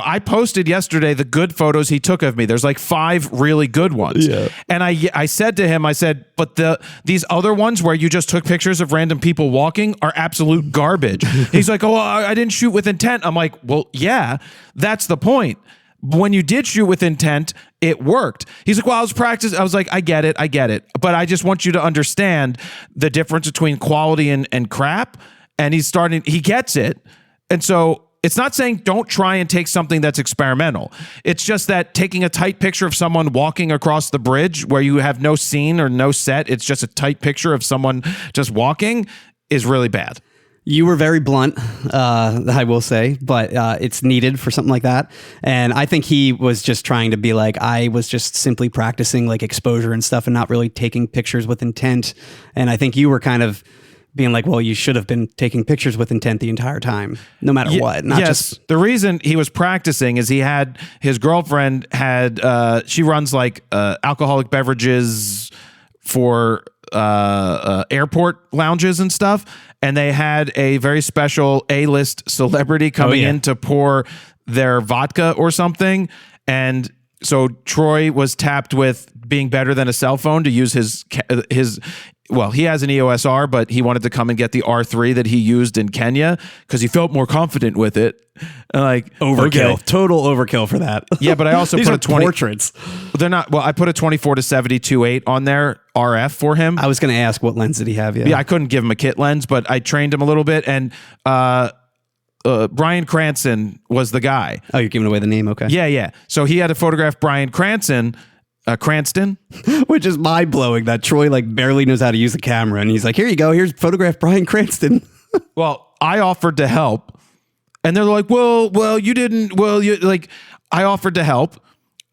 I posted yesterday the good photos he took of me. There's like 5 really good ones. Yeah. And I said to him, but these other ones where you just took pictures of random people walking are absolute garbage. He's like, oh, I didn't shoot with intent. I'm like, well, yeah, that's the point. When you did shoot with intent, it worked. He's like, well, I was practicing. I was like, I get it. But I just want you to understand the difference between quality and crap. And he gets it. And so it's not saying don't try and take something that's experimental. It's just that taking a tight picture of someone walking across the bridge where you have no scene or no set, it's just a tight picture of someone just walking is really bad. You were very blunt, I will say, but it's needed for something like that. And I think he was just trying to be like, I was just simply practicing like exposure and stuff and not really taking pictures with intent. And I think you were kind of being like, well, you should have been taking pictures with intent the entire time, no matter what. Not just the reason he was practicing is his girlfriend she runs like alcoholic beverages for airport lounges and stuff. And they had a very special A-list celebrity coming in to pour their vodka or something. And so Troy was tapped with being better than a cell phone to use he has an EOS R, but he wanted to come and get the R3 that he used in Kenya because he felt more confident with it. Like overkill, okay. Total overkill for that. Yeah, but I also These put are a 20 portraits. They're not. Well, I put a 24 to 70 2.8 on there RF for him. I was going to ask what lens did he have? Yeah, I couldn't give him a kit lens, but I trained him a little bit, and Bryan Cranston was the guy. Oh, you're giving away the name? Okay. Yeah. So he had to photograph Bryan Cranston, Which is mind-blowing that Troy like barely knows how to use the camera. And he's like, here you go. Here's photograph Bryan Cranston. Well, I offered to help. And they're like, well, you didn't. Well, you like, I offered to help.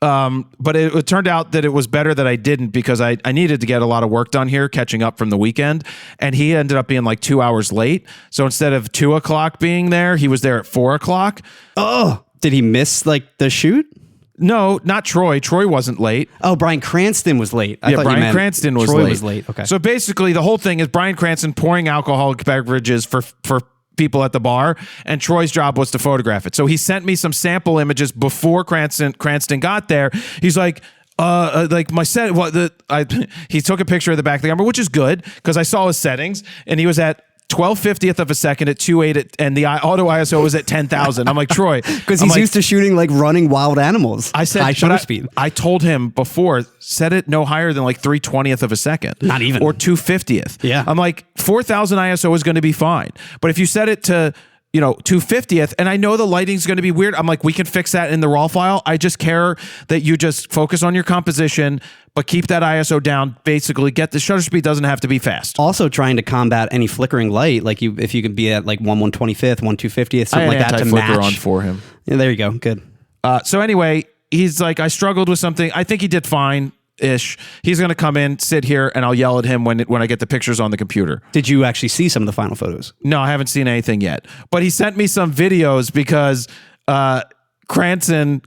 But it turned out that it was better that I didn't because I needed to get a lot of work done here, catching up from the weekend. And he ended up being like 2 hours late. So instead of 2:00 being there, he was there at 4:00. Oh, did he miss like the shoot? No, not Troy. Troy wasn't late. Oh, Bryan Cranston was late. I thought you Bryan meant Cranston was Troy late. was late. Okay. So basically, the whole thing is Bryan Cranston pouring alcoholic beverages for people at the bar, and Troy's job was to photograph it. So he sent me some sample images before Cranston got there. He's like my set. He took a picture of the back of the camera, which is good because I saw his settings, and he was at 12/50th of a second at 2.8, and the auto ISO was at 10,000. I'm like, Troy, because he's used to shooting like running wild animals. I said high shutter speed. I told him before, set it no higher than like 3/20th of a second, not even, or 2/50th. Yeah, I'm like 4,000 ISO is going to be fine, but if you set it to 2/50th, and I know the lighting's going to be weird, I'm like, we can fix that in the RAW file. I just care that you just focus on your composition, but keep that ISO down. Basically, get the shutter speed doesn't have to be fast. Also, trying to combat any flickering light, like if you could be at like 1/125th, 1/250th, something like that to match. On for him. Yeah, there you go. Good. So anyway, he's like, I struggled with something. I think he did fine. Ish. He's going to come in, sit here, and I'll yell at him when I get the pictures on the computer. Did you actually see some of the final photos? No, I haven't seen anything yet. But he sent me some videos because Bryan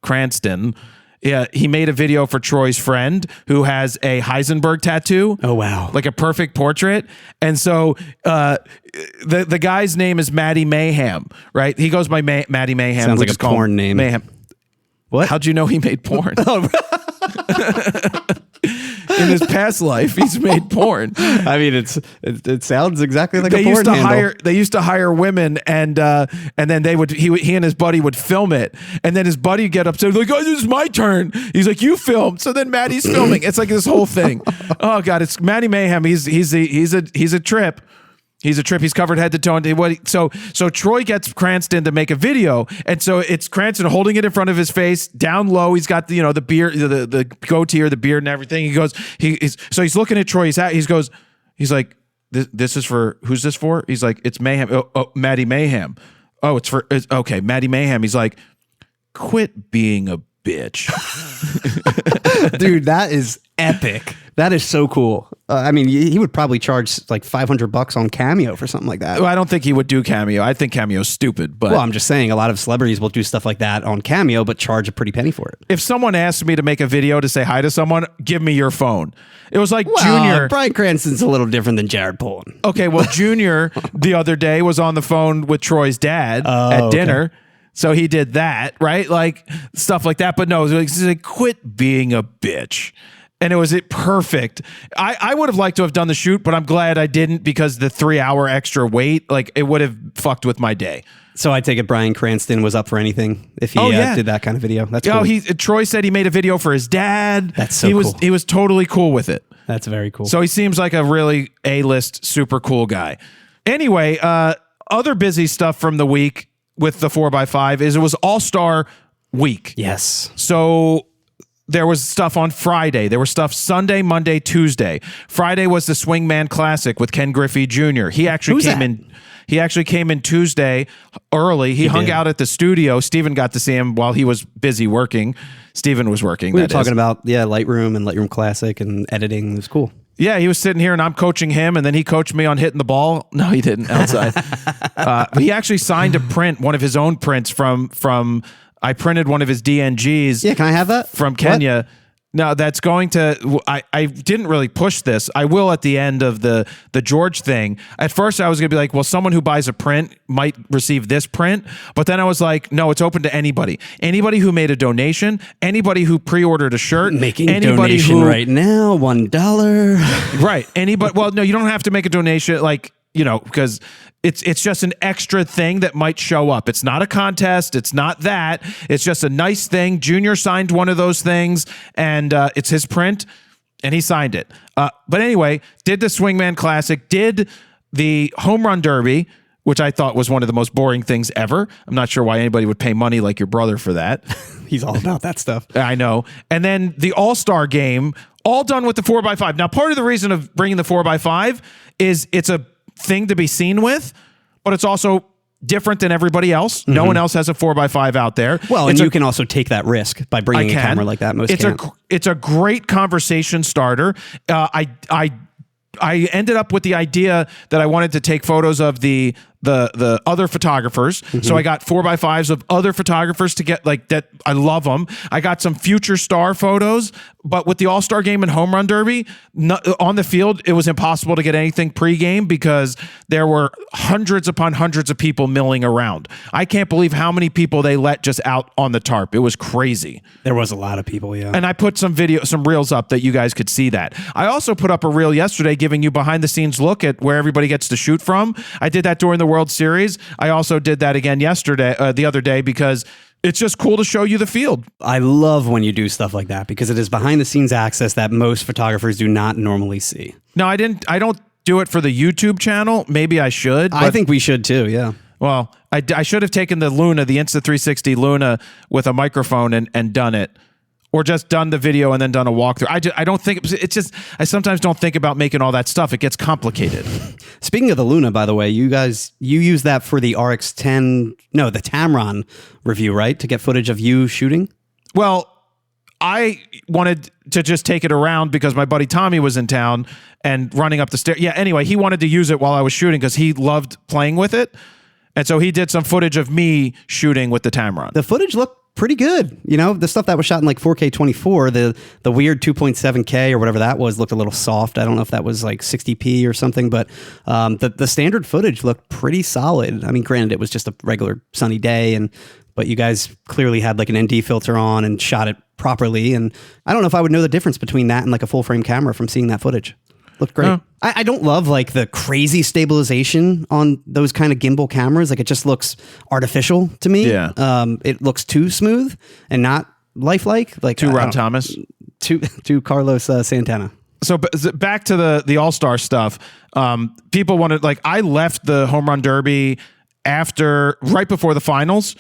Cranston, yeah, he made a video for Troy's friend who has a Heisenberg tattoo. Oh, wow. Like a perfect portrait. And so the guy's name is Maddie Mayhem, right? He goes by Maddie Mayhem. Sounds like a porn name. Mayhem. What? How'd you know he made porn? In his past life, he's made porn. I mean, it sounds exactly like a porn handle. They used to hire women, and then he and his buddy would film it, and then his buddy would get upset like, "Oh, this is my turn." He's like, "You film." So then Maddie's filming. It's like this whole thing. Oh God, it's Maddie Mayhem. He's a trip. He's a trip. He's covered head to toe. So Troy gets Cranston to make a video, and so it's Cranston holding it in front of his face, down low. He's got the beard, the goatee or the beard and everything. He's looking at Troy. He's like, this is for, who's this for? He's like, it's Mayhem. Oh, Maddie Mayhem. Oh, okay, Maddie Mayhem. He's like, quit being a bitch. Dude, that is epic. That is so cool. I mean, he would probably charge like $500 on Cameo for something like that. Well, I don't think he would do Cameo. I think Cameo's stupid. But I'm just saying, a lot of celebrities will do stuff like that on Cameo, but charge a pretty penny for it. If someone asked me to make a video to say hi to someone, give me your phone. It was like Junior. Bryan Cranston's a little different than Jared Polin. Okay, well, Junior the other day was on the phone with Troy's dad at dinner. Okay. So he did that, right? Like stuff like that. But no, it was like, quit being a bitch. And it was perfect. I would have liked to have done the shoot, but I'm glad I didn't because the 3 hour extra wait, like it would have fucked with my day. So I take it Bryan Cranston was up for anything if he did that kind of video. That's cool. Troy said he made a video for his dad. That's so cool. He was totally cool with it. That's very cool. So he seems like a really A-list, super cool guy. Anyway, other busy stuff from the week with the 4x5 is it was All-Star Week. Yes. So there was stuff on Friday. There was stuff Sunday, Monday, Tuesday. Friday was the Swingman Classic with Ken Griffey Jr. He actually came in Tuesday early. He hung out at the studio. Steven got to see him while he was busy working. Steven was working. We were talking about Lightroom and Lightroom Classic and editing. It was cool. Yeah, he was sitting here and I'm coaching him, and then he coached me on hitting the ball. No, he didn't outside. But he actually signed a print, one of his own prints from I printed one of his DNGs. Yeah, can I have that? From Kenya. What? No, that's going to, I didn't really push this. I will at the end of the George thing. At first I was going to be like, well, someone who buys a print might receive this print. But then I was like, no, it's open to anybody. Anybody who made a donation, anybody who pre-ordered a shirt. Making a donation right now, $1. Right. Anybody, well, no, you don't have to make a donation because it's just an extra thing that might show up. It's not a contest. It's not that. It's just a nice thing. Junior signed one of those things, and it's his print, and he signed it. But anyway, did the Swingman Classic, did the Home Run Derby, which I thought was one of the most boring things ever. I'm not sure why anybody would pay money like your brother for that. He's all about that stuff. I know. And then the All-Star game, all done with the 4x5. Now, part of the reason of bringing the 4x5 is it's a thing to be seen with, but it's also different than everybody else. Mm-hmm. No one else has a 4x5 out there. Well, and you can also take that risk by bringing a camera like that. Most can't. It's a great conversation starter. I ended up with the idea that I wanted to take photos of the other photographers. Mm-hmm. So I got 4x5s of other photographers to get like that. I love them. I got some future star photos, but with the All-Star game and home run derby on the field, it was impossible to get anything pregame because there were hundreds upon hundreds of people milling around. I can't believe how many people they let just out on the tarp. It was crazy. There was a lot of people, yeah. And I put some reels up that you guys could see that. I also put up a reel yesterday giving you behind the scenes look at where everybody gets to shoot from. I did that during the World Series. I also did that again the other day, because it's just cool to show you the field. I love when you do stuff like that because it is behind the scenes access that most photographers do not normally see. No, I don't do it for the YouTube channel. Maybe I should. I think we should too. Yeah. Well, I should have taken the Luna, the Insta360 Luna with a microphone and done it. Or just done the video and then done a walkthrough. I don't think it's just, I sometimes don't think about making all that stuff. It gets complicated. Speaking of the Luna, by the way, you use that for the RX10, no, the Tamron review, right? To get footage of you shooting? Well, I wanted to just take it around because my buddy Tommy was in town and running up the stairs. Yeah, anyway, he wanted to use it while I was shooting because he loved playing with it. And so he did some footage of me shooting with the Tamron. The footage looked pretty good. You know, the stuff that was shot in like 4K 24, the weird 2.7K or whatever that was looked a little soft. I don't know if that was like 60p or something, but the standard footage looked pretty solid. I mean, granted, it was just a regular sunny day, but you guys clearly had like an ND filter on and shot it properly. And I don't know if I would know the difference between that and like a full frame camera from seeing that footage. Looked great. Oh. I don't love like the crazy stabilization on those kind of gimbal cameras. Like it just looks artificial to me. Yeah. It looks too smooth and not lifelike. Like too Rob Thomas. Too Carlos Santana. So back to the All-Star stuff. People wanted, like, I left the home run derby right before the finals.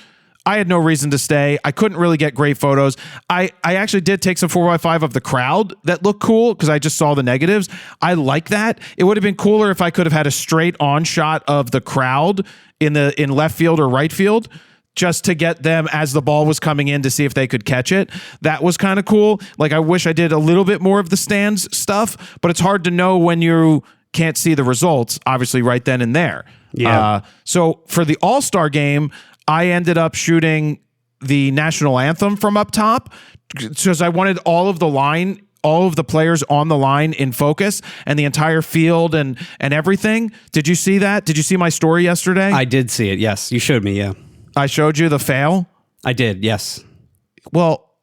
I had no reason to stay. I couldn't really get great photos. I actually did take some 4x5 of the crowd that looked cool because I just saw the negatives. I like that. It would have been cooler if I could have had a straight on shot of the crowd in left field or right field just to get them as the ball was coming in to see if they could catch it. That was kind of cool. Like, I wish I did a little bit more of the stands stuff, but it's hard to know when you can't see the results, obviously, right then and there. Yeah. So for the All-Star game, I ended up shooting the national anthem from up top because I wanted all of the players on the line in focus and the entire field and everything. Did you see that? Did you see my story yesterday? I did see it. Yes. You showed me. Yeah. I showed you the fail. I did. Yes. Well,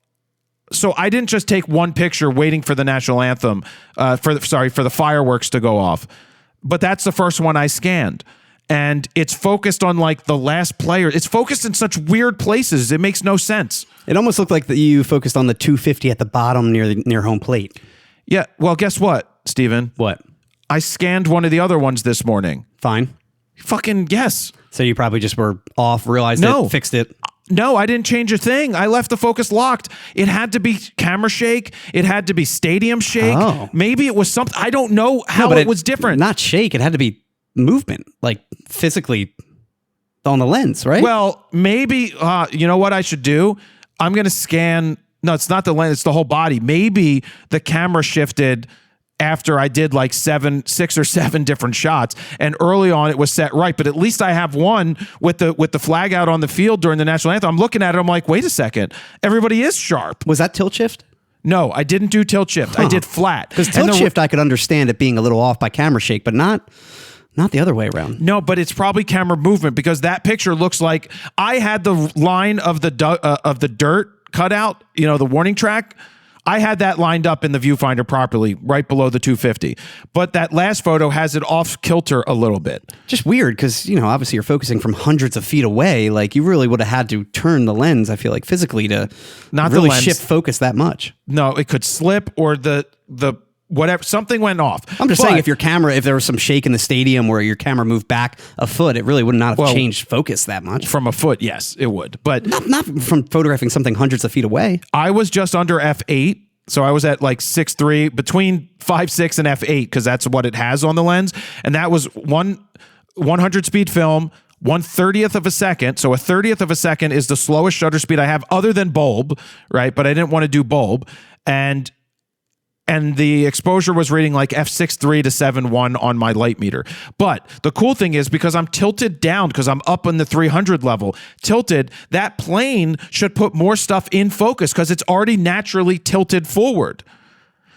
so I didn't just take one picture waiting for the national anthem, for the fireworks to go off, but that's the first one I scanned. And it's focused on like the last player. It's focused in such weird places. It makes no sense. It almost looked like you focused on the 250 at the bottom near home plate. Yeah. Well, guess what, Steven? What? I scanned one of the other ones this morning. Fine. Fucking yes. So you probably just were off, realized it, fixed it. No, I didn't change a thing. I left the focus locked. It had to be camera shake. It had to be stadium shake. Oh. Maybe it was something. I don't know how it was different. Not shake. It had to be movement, like physically on the lens, right? Well, maybe, you know what I should do? I'm going to scan. No, it's not the lens. It's the whole body. Maybe the camera shifted after I did like 6 or 7 different shots. And early on it was set right. But at least I have one with the flag out on the field during the national anthem. I'm looking at it. I'm like, wait a second. Everybody is sharp. Was that tilt shift? No, I didn't do tilt shift. I did flat. Because tilt shift, I could understand it being a little off by camera shake, but not the other way around. No, but it's probably camera movement because that picture looks like I had the line of the dirt cut out, you know, the warning track. I had that lined up in the viewfinder properly, right below the 250. But that last photo has it off kilter a little bit. Just weird because, you know, obviously you're focusing from hundreds of feet away. Like, you really would have had to turn the lens, I feel like, physically to not really shift focus that much. No, it could slip or whatever, something went off. I'm just saying, if there was some shake in the stadium where your camera moved back a foot, it really would not have changed focus that much. From a foot, yes, it would. But not from photographing something hundreds of feet away. I was just under f8. So I was at like 6.3, between 5.6 and f8, because that's what it has on the lens. And that was 100 speed film, 1/30th of a second. So a 30th of a second is the slowest shutter speed I have other than bulb, right? But I didn't want to do bulb. And the exposure was reading like f6.3 to 7.1 on my light meter. But the cool thing is, because I'm tilted down, because I'm up in the 300 level, tilted, that plane should put more stuff in focus because it's already naturally tilted forward.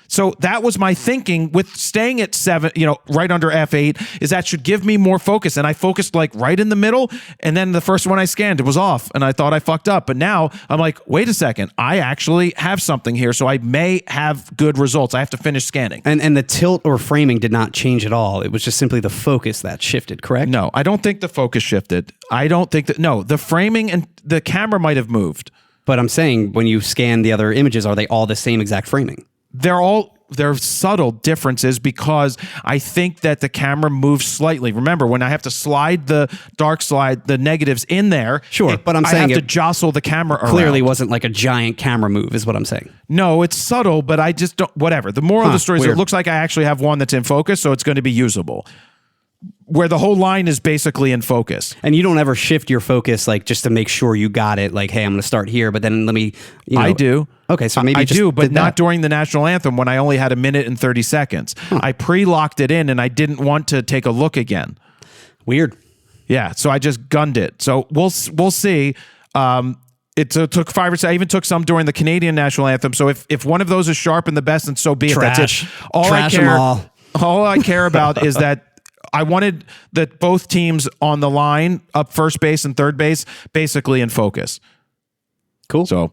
So that was my thinking with staying at 7, right under f8, is that should give me more focus. And I focused like right in the middle. And then the first one I scanned, it was off. And I thought I fucked up. But now I'm like, wait a second, I actually have something here. So I may have good results. I have to finish scanning. And the tilt or framing did not change at all. It was just simply the focus that shifted, correct? No, I don't think the focus shifted. I don't think that, no, the framing and the camera might have moved. But I'm saying, when you scan the other images, are they all the same exact framing? They're subtle differences, because I think that the camera moves slightly. Remember, when I have to slide the negatives in there, sure, but I'm saying I have to jostle the camera around. Clearly wasn't like a giant camera move, is what I'm saying. No, it's subtle, but I just don't, whatever. The moral of the story is, it looks like I actually have one that's in focus, so it's going to be usable. Where the whole line is basically in focus. And you don't ever shift your focus, like, just to make sure you got it, like, hey, I'm going to start here, but then let me, I do. Okay, so maybe I do, but not that. during the national anthem when I only had 1 minute and 30 seconds. I pre-locked it in, and I didn't want to take a look again. Weird. Yeah, so I just gunned it. So we'll see. It took 5 or 6. I even took some during the Canadian national anthem. So if one of those is sharp and the best, and so be it. That's it. All I care about is that I wanted that both teams on the line, up first base and third base, basically in focus. Cool. So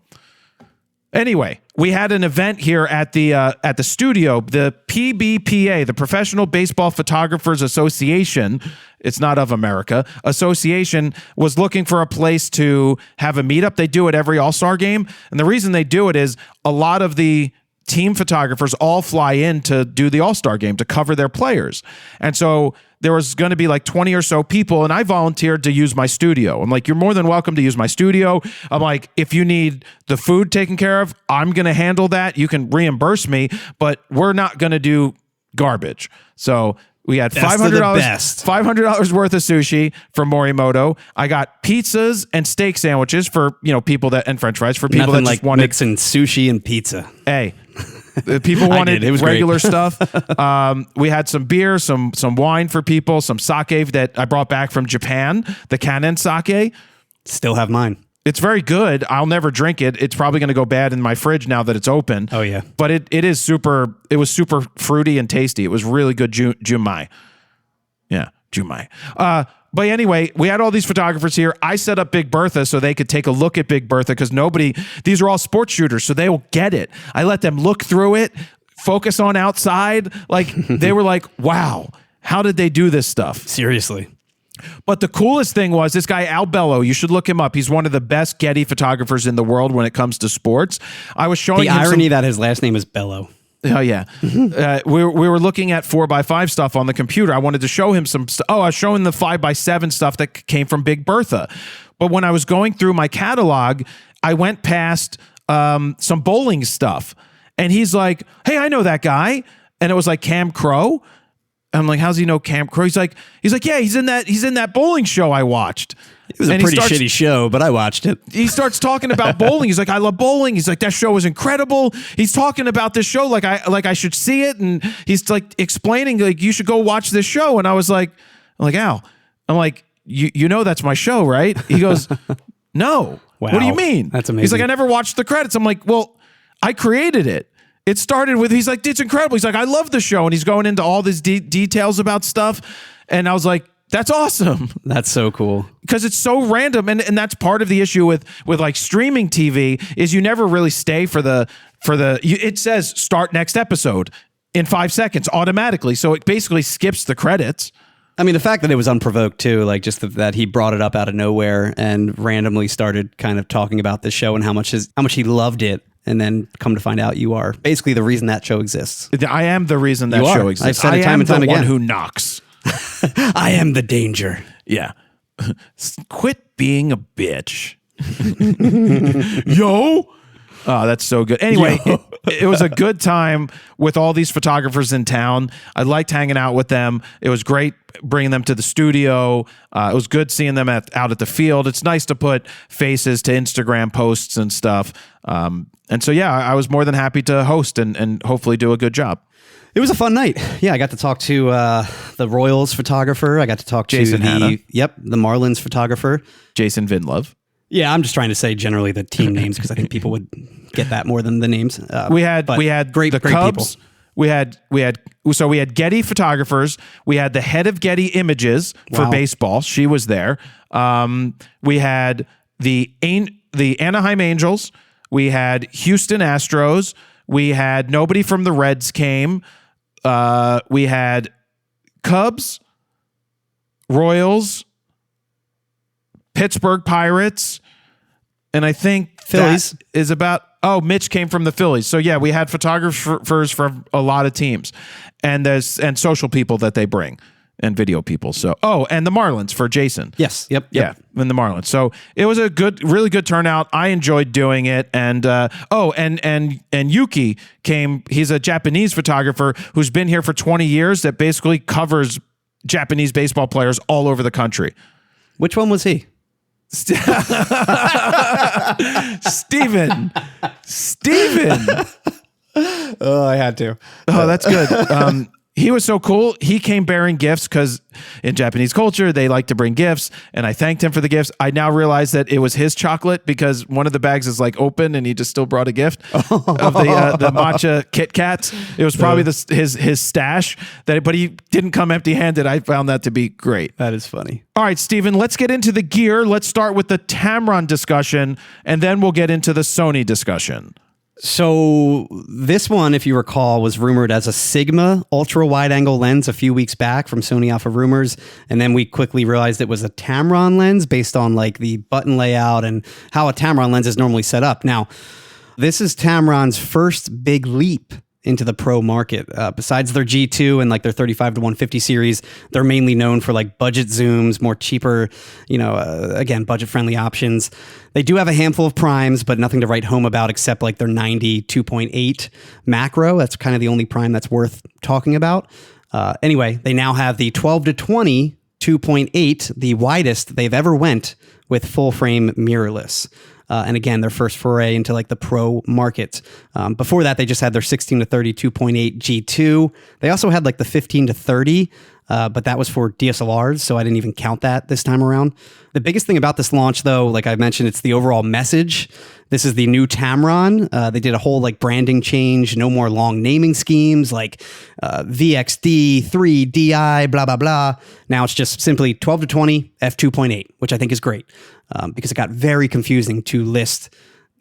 anyway, we had an event here at the studio. The PBPA, the Professional Baseball Photographers Association, it's not of America, association, was looking for a place to have a meetup. They do it every All-Star game. And the reason they do it is a lot of the team photographers all fly in to do the All-Star game to cover their players. And so there was going to be like 20 or so people, and I volunteered to use my studio. I'm like, you're more than welcome to use my studio. I'm like, if you need the food taken care of, I'm going to handle that. You can reimburse me, but we're not going to do garbage. So we had $500 worth of sushi from Morimoto. I got pizzas and steak sandwiches for people that, and French fries for people Nothing that like just wanted mixing sushi and pizza. Hey, people wanted regular stuff. We had some beer, some wine for people, some sake that I brought back from Japan, the Canon sake. Still have mine. It's very good. I'll never drink it. It's probably going to go bad in my fridge now that it's open. Oh yeah, but it was super fruity and tasty. It was really good. Jumai. Yeah, Jumai. But anyway, we had all these photographers here. I set up Big Bertha so they could take a look at Big Bertha, because these are all sports shooters, so they will get it. I let them look through it, focus on outside. Like, they were like, wow, how did they do this stuff? Seriously. But the coolest thing was this guy, Al Bello. You should look him up. He's one of the best Getty photographers in the world when it comes to sports. I was showing the irony that his last name is Bello. Oh, yeah. We were looking at 4x5 stuff on the computer. I wanted to show him some stuff. Oh, I was showing the 5x7 stuff that came from Big Bertha. But when I was going through my catalog, I went past some bowling stuff. And he's like, hey, I know that guy. And it was like Cam Crow. I'm like, how's he know Cam Crow? He's like, yeah, he's in that bowling show I watched. It was a pretty shitty show, but I watched it. He starts talking about bowling. He's like, I love bowling. He's like, that show was incredible. He's talking about this show like I should see it, and he's like explaining like you should go watch this show. And I was like, Al, I'm like, you know that's my show, right? He goes, no. Wow. What do you mean? That's amazing. He's like, I never watched the credits. I'm like, well, I created it. It started with, he's like, it's incredible. He's like, I love the show. And he's going into all these details about stuff. And I was like, that's awesome. That's so cool. Because it's so random. And that's part of the issue with like streaming TV is you never really stay it says start next episode in 5 seconds automatically. So it basically skips the credits. I mean, the fact that it was unprovoked too, like just that he brought it up out of nowhere and randomly started kind of talking about this show and how much he loved it. and then come to find out you are basically the reason that show exists. I am the reason that You are. show exists. I've said it time and time the one again. who knocks. I am the danger. Yeah. Quit being a bitch. Yo. Oh, that's so good. Anyway, it was a good time with all these photographers in town. I liked hanging out with them. It was great bringing them to the studio. It was good seeing them out at the field. It's nice to put faces to Instagram posts and stuff. And so, yeah, I was more than happy to host and hopefully do a good job. It was a fun night. Yeah, I got to talk to the Royals photographer. I got to talk Jason to Hanna. the Marlins photographer. Jason Vinlove. Yeah, I'm just trying to say generally the team names because I think people would get that more than the names. We had great Cubs. people. We had Getty photographers. We had the head of Getty Images for Wow. baseball. She was there. We had the Anaheim Angels. We had Houston Astros. We had nobody from the Reds came. We had Cubs, Royals, Pittsburgh Pirates, and I think Phillies that is about. Oh, Mitch came from the Phillies. So yeah, we had photographers from a lot of teams, and social people that they bring, and video people. So and the Marlins for Jason. Yes. Yep. Yeah, and the Marlins. So it was a really good turnout. I enjoyed doing it. And and Yuki came. He's a Japanese photographer who's been here for 20 years that basically covers Japanese baseball players all over the country. Which one was he? Steven. Oh, I had to. Oh, that's good. He was so cool. He came bearing gifts because in Japanese culture, they like to bring gifts. And I thanked him for the gifts. I now realize that it was his chocolate because one of the bags is like open and he just still brought a gift of the matcha Kit Kats. It was probably his stash, but he didn't come empty handed. I found that to be great. That is funny. All right, Steven, let's get into the gear. Let's start with the Tamron discussion and then we'll get into the Sony discussion. So this one, if you recall, was rumored as a Sigma ultra wide angle lens a few weeks back from Sony Alpha Rumors. And then we quickly realized it was a Tamron lens based on like the button layout and how a Tamron lens is normally set up. Now, this is Tamron's first big leap into the pro market. Besides their G2 and like their 35 to 150 series, they're mainly known for like budget zooms, more cheaper, again, budget friendly options. They do have a handful of primes, but nothing to write home about except like their 90 2.8 macro. That's kind of the only prime that's worth talking about. Anyway, they now have the 12 to 20 2.8, the widest they've ever went with full frame mirrorless. And again, their first foray into like the pro market. Before that, they just had their 16 to 30 2.8 G2. They also had like the 15 to 30, but that was for DSLRs, so I didn't even count that this time around. The biggest thing about this launch, though, like I mentioned, it's the overall message. This is the new Tamron. They did a whole like branding change, no more long naming schemes like VXD, 3, DI, blah, blah, blah. Now it's just simply 12 to 20 f2.8, which I think is great. Because it got very confusing to list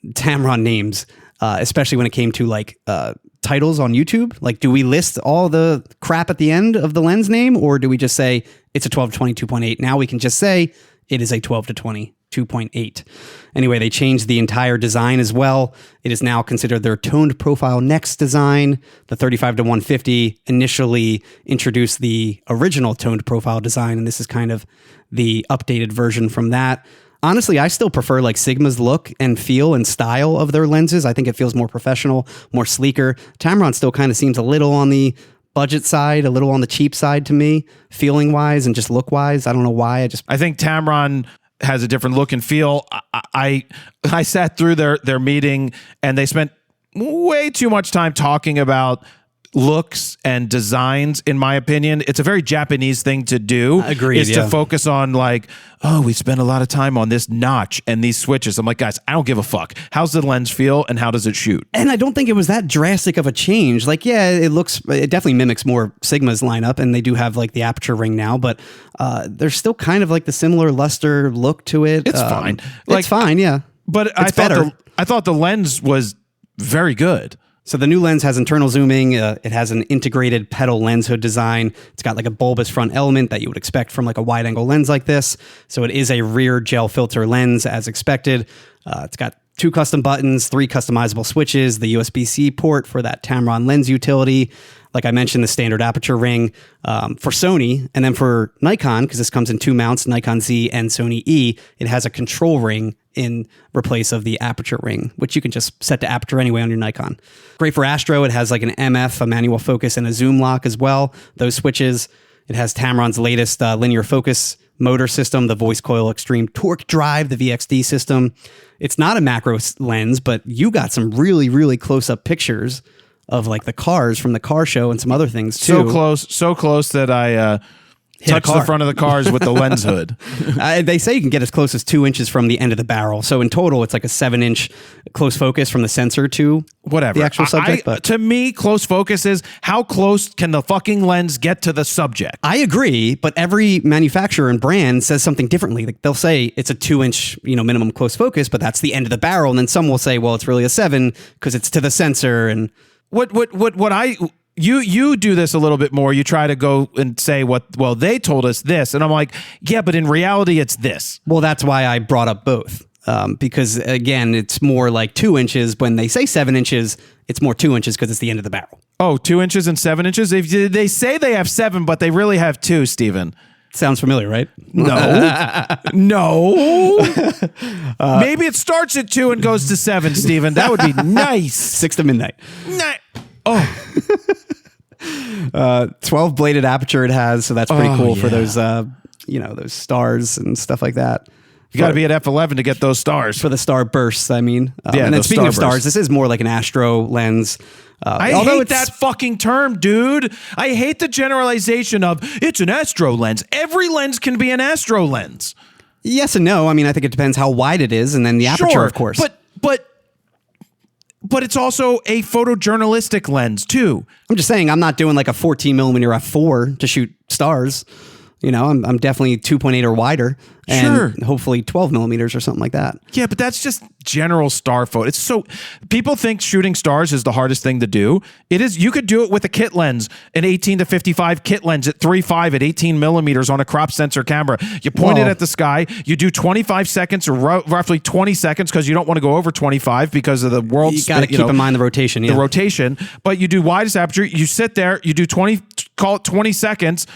Tamron names, especially when it came to like titles on YouTube. Like, do we list all the crap at the end of the lens name, or do we just say it's a 12 to 20 2.8? Now we can just say it is a 12 to 20 2.8. Anyway, they changed the entire design as well. It is now considered their toned profile next design. The 35 to 150 initially introduced the original toned profile design, and this is kind of the updated version from that. Honestly, I still prefer like Sigma's look and feel and style of their lenses. I think it feels more professional, more sleeker. Tamron still kind of seems a little on the budget side, a little on the cheap side to me, feeling wise and just look wise. I don't know why. I think Tamron has a different look and feel. I sat through their meeting and they spent way too much time talking about looks and designs. In my opinion, it's a very Japanese thing to do. Agreed, is to focus on like, oh, we spent a lot of time on this notch and these switches. I'm like, guys, I don't give a fuck. How's the lens feel and how does it shoot? And I don't think it was that drastic of a change. Like, yeah, it definitely mimics more Sigma's lineup, and they do have like the aperture ring now, but there's still kind of like the similar luster look to it. It's fine. It's fine, yeah. But I thought the lens was very good. So the new lens has internal zooming. It has an integrated petal lens hood design. It's got like a bulbous front element that you would expect from like a wide angle lens like this. So it is a rear gel filter lens as expected. It's got 2 custom buttons, 3 customizable switches, the USB-C port for that Tamron lens utility. Like I mentioned, the standard aperture ring for Sony. And then for Nikon, because this comes in 2 mounts, Nikon Z and Sony E, it has a control ring in replace of the aperture ring, which you can just set to aperture anyway on your Nikon. Great for Astro. It has like an MF, a manual focus, and a zoom lock as well. Those switches. It has Tamron's latest linear focus motor system, the Voice Coil Extreme Torque Drive, the VXD system. It's not a macro lens, but you got some really, really close-up pictures of like the cars from the car show and some other things too. So close that I touched the front of the cars with the lens hood. They say you can get as close as 2 inches from the end of the barrel. So in total, it's like a 7-inch close focus from the sensor to whatever the actual subject. But to me, close focus is how close can the fucking lens get to the subject? I agree, but every manufacturer and brand says something differently. Like they'll say it's a 2-inch, minimum close focus, but that's the end of the barrel. And then some will say, well, it's really a 7 because it's to the sensor. And You do this a little bit more. You try to go and say they told us this. And I'm like, yeah, but in reality, it's this. Well, that's why I brought up both. Because again, it's more like 2 inches. When they say 7 inches, it's more 2 inches because it's the end of the barrel. Oh, 2 inches and 7 inches? They say they have 7, but they really have 2, Stephen. Sounds familiar, right? No. No. Maybe it starts at 2 and goes to 7, Stephen. That would be nice. 6 to midnight. Oh. 12 bladed aperture it has, so that's pretty cool for those those stars and stuff like that. You got to be at f11 to get those stars. For the star bursts, I mean. Yeah, and then speaking of stars, bursts. this is more like an astro lens. I hate that fucking term, dude. I hate the generalization of it's an astro lens. Every lens can be an astro lens. Yes and no. I mean, I think it depends how wide it is, and then the aperture, of course. But it's also a photojournalistic lens too. I'm just saying, I'm not doing like a 14 millimeter f4 to shoot stars. I'm definitely 2.8 or wider, and hopefully 12 millimeters or something like that. Yeah, but that's just general star photo. It's so people think shooting stars is the hardest thing to do. It is. You could do it with a kit lens, an 18 to 55 kit lens at 3.5 at 18 millimeters on a crop sensor camera. You point it at the sky. You do 25 seconds or roughly 20 seconds because you don't want to go over 25 because of the world. You got to keep in mind the rotation. Yeah. The rotation, but you do widest aperture. You sit there. You do 20. Call it 20 seconds.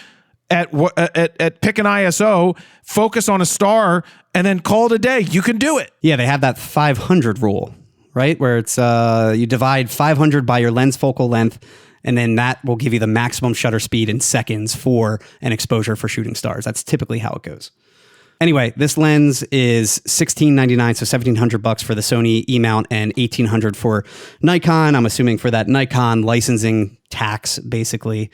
At pick an ISO, focus on a star, and then call it a day. You can do it. Yeah, they have that 500 rule, right? Where it's you divide 500 by your lens focal length, and then that will give you the maximum shutter speed in seconds for an exposure for shooting stars. That's typically how it goes. Anyway, this lens is $1,699, so $1,700 for the Sony E mount and $1,800 for Nikon. I'm assuming for that Nikon licensing tax, basically.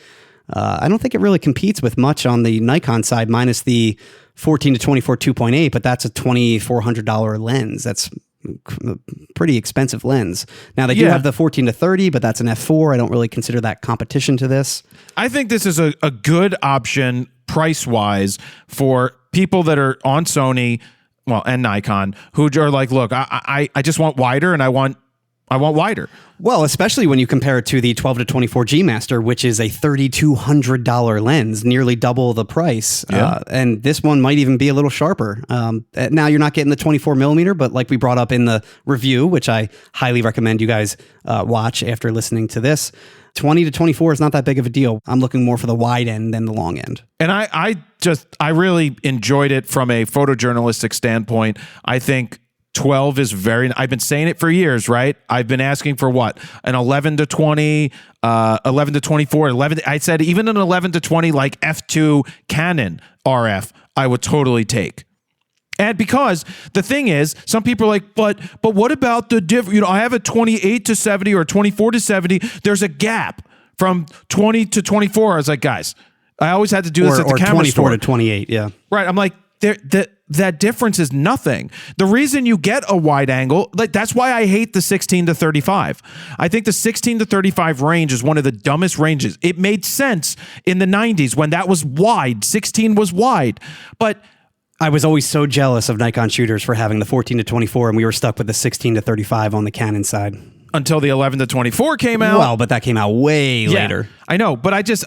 I don't think it really competes with much on the Nikon side, minus the 14 to 24 2.8, but that's a $2,400 lens. That's a pretty expensive lens. Now, they do have the 14 to 30, but that's an f4. I don't really consider that competition to this. I think this is a good option price-wise for people that are on Sony, and Nikon, who are like, look, I just want wider, and I want wider. Well, especially when you compare it to the 12 to 24 G Master, which is a $3,200 lens, nearly double the price. Yeah. And this one might even be a little sharper. Now you're not getting the 24 millimeter, but like we brought up in the review, which I highly recommend you guys watch after listening to this, 20 to 24 is not that big of a deal. I'm looking more for the wide end than the long end. And I really enjoyed it from a photojournalistic standpoint. I think 12 is I've been saying it for years, right? I've been asking for what? An 11 to 20, 11 to 24, 11. I said even an 11 to 20 like F2 Canon RF, I would totally take. And because the thing is, some people are like, but what about the different, I have a 28 to 70 or 24 to 70. There's a gap from 20 to 24. I was like, guys, I always had to do this at the camera 24 store. to 28, yeah. Right. I'm like, that difference is nothing. The reason you get a wide angle, like that's why I hate the 16 to 35. I think the 16 to 35 range is one of the dumbest ranges. It made sense in the 90s when that was wide. 16 was wide. But I was always so jealous of Nikon shooters for having the 14 to 24, and we were stuck with the 16 to 35 on the Canon side. Until the 11 to 24 came out. Well, but that came out way later. I know, but I just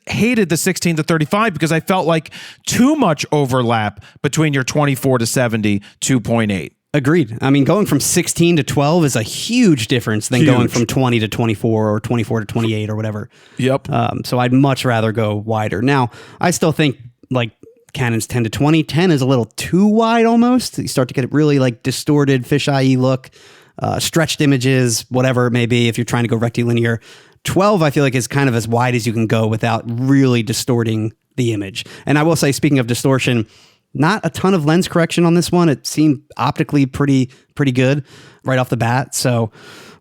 hated the 16 to 35 because I felt like too much overlap between your 24 to 70 2.8. Agreed. I mean, going from 16 to 12 is a huge difference than going from 20 to 24 or 24 to 28 or whatever. Yep. So I'd much rather go wider. Now, I still think like Canon's 10 to 20. 10 is a little too wide almost. You start to get really like distorted fisheye look, stretched images, whatever it may be if you're trying to go rectilinear. 12, I feel like, is kind of as wide as you can go without really distorting the image. And I will say, speaking of distortion, not a ton of lens correction on this one. It seemed optically pretty good right off the bat. So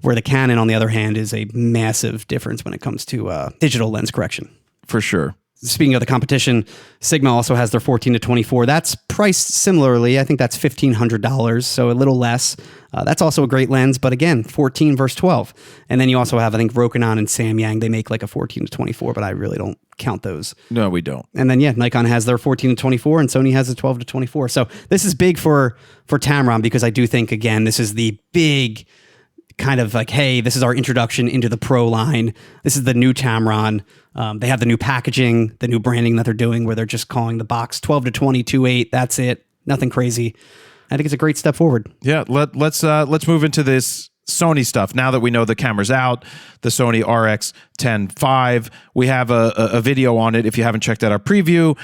where the Canon, on the other hand, is a massive difference when it comes to digital lens correction. For sure. Speaking of the competition, Sigma also has their 14 to 24. That's priced similarly. I think that's $1,500, so a little less. That's also a great lens, but again, 14 versus 12. And then you also have, I think, Rokinon and Samyang. They make like a 14 to 24, but I really don't count those. No, we don't. And then, yeah, Nikon has their 14 to 24, and Sony has a 12 to 24. So this is big for Tamron, because I do think, again, this is the big kind of like, hey, this is our introduction into the Pro line. This is the new Tamron. They have the new packaging, the new branding that they're doing, where they're just calling the box 12 to 20, 2.8. That's it. Nothing crazy. I think it's a great step forward. Yeah, let's move into this Sony stuff. Now that we know the camera's out, the Sony RX10 V, we have a video on it. If you haven't checked out our preview,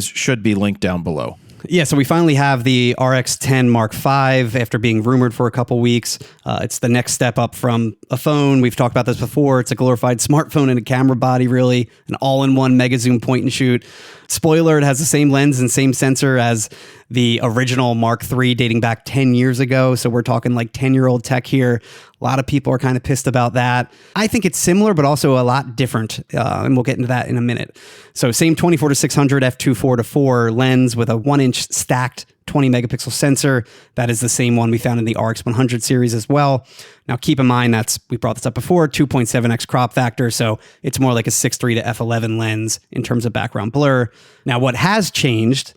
should be linked down below. Yeah, so we finally have the RX10 Mark V after being rumored for a couple weeks. It's the next step up from a phone. We've talked about this before. It's a glorified smartphone and a camera body, really. An all-in-one mega zoom point and shoot. Spoiler, it has the same lens and same sensor as the original Mark III dating back 10 years ago. So we're talking like 10-year-old tech here. A lot of people are kind of pissed about that. I think it's similar, but also a lot different. And we'll get into that in a minute. So same 24 to 600 f2.4 to 4 lens with a 1-inch stacked 20 megapixel sensor. That is the same one we found in the RX100 series as well. Now keep in mind, we brought this up before, 2.7x crop factor. So it's more like a 6.3 to f11 lens in terms of background blur. Now what has changed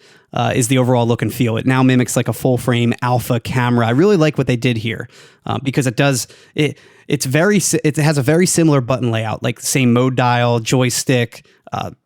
is the overall look and feel. It now mimics like a full frame alpha camera. I really like what they did here because it has a very similar button layout, like the same mode dial, joystick,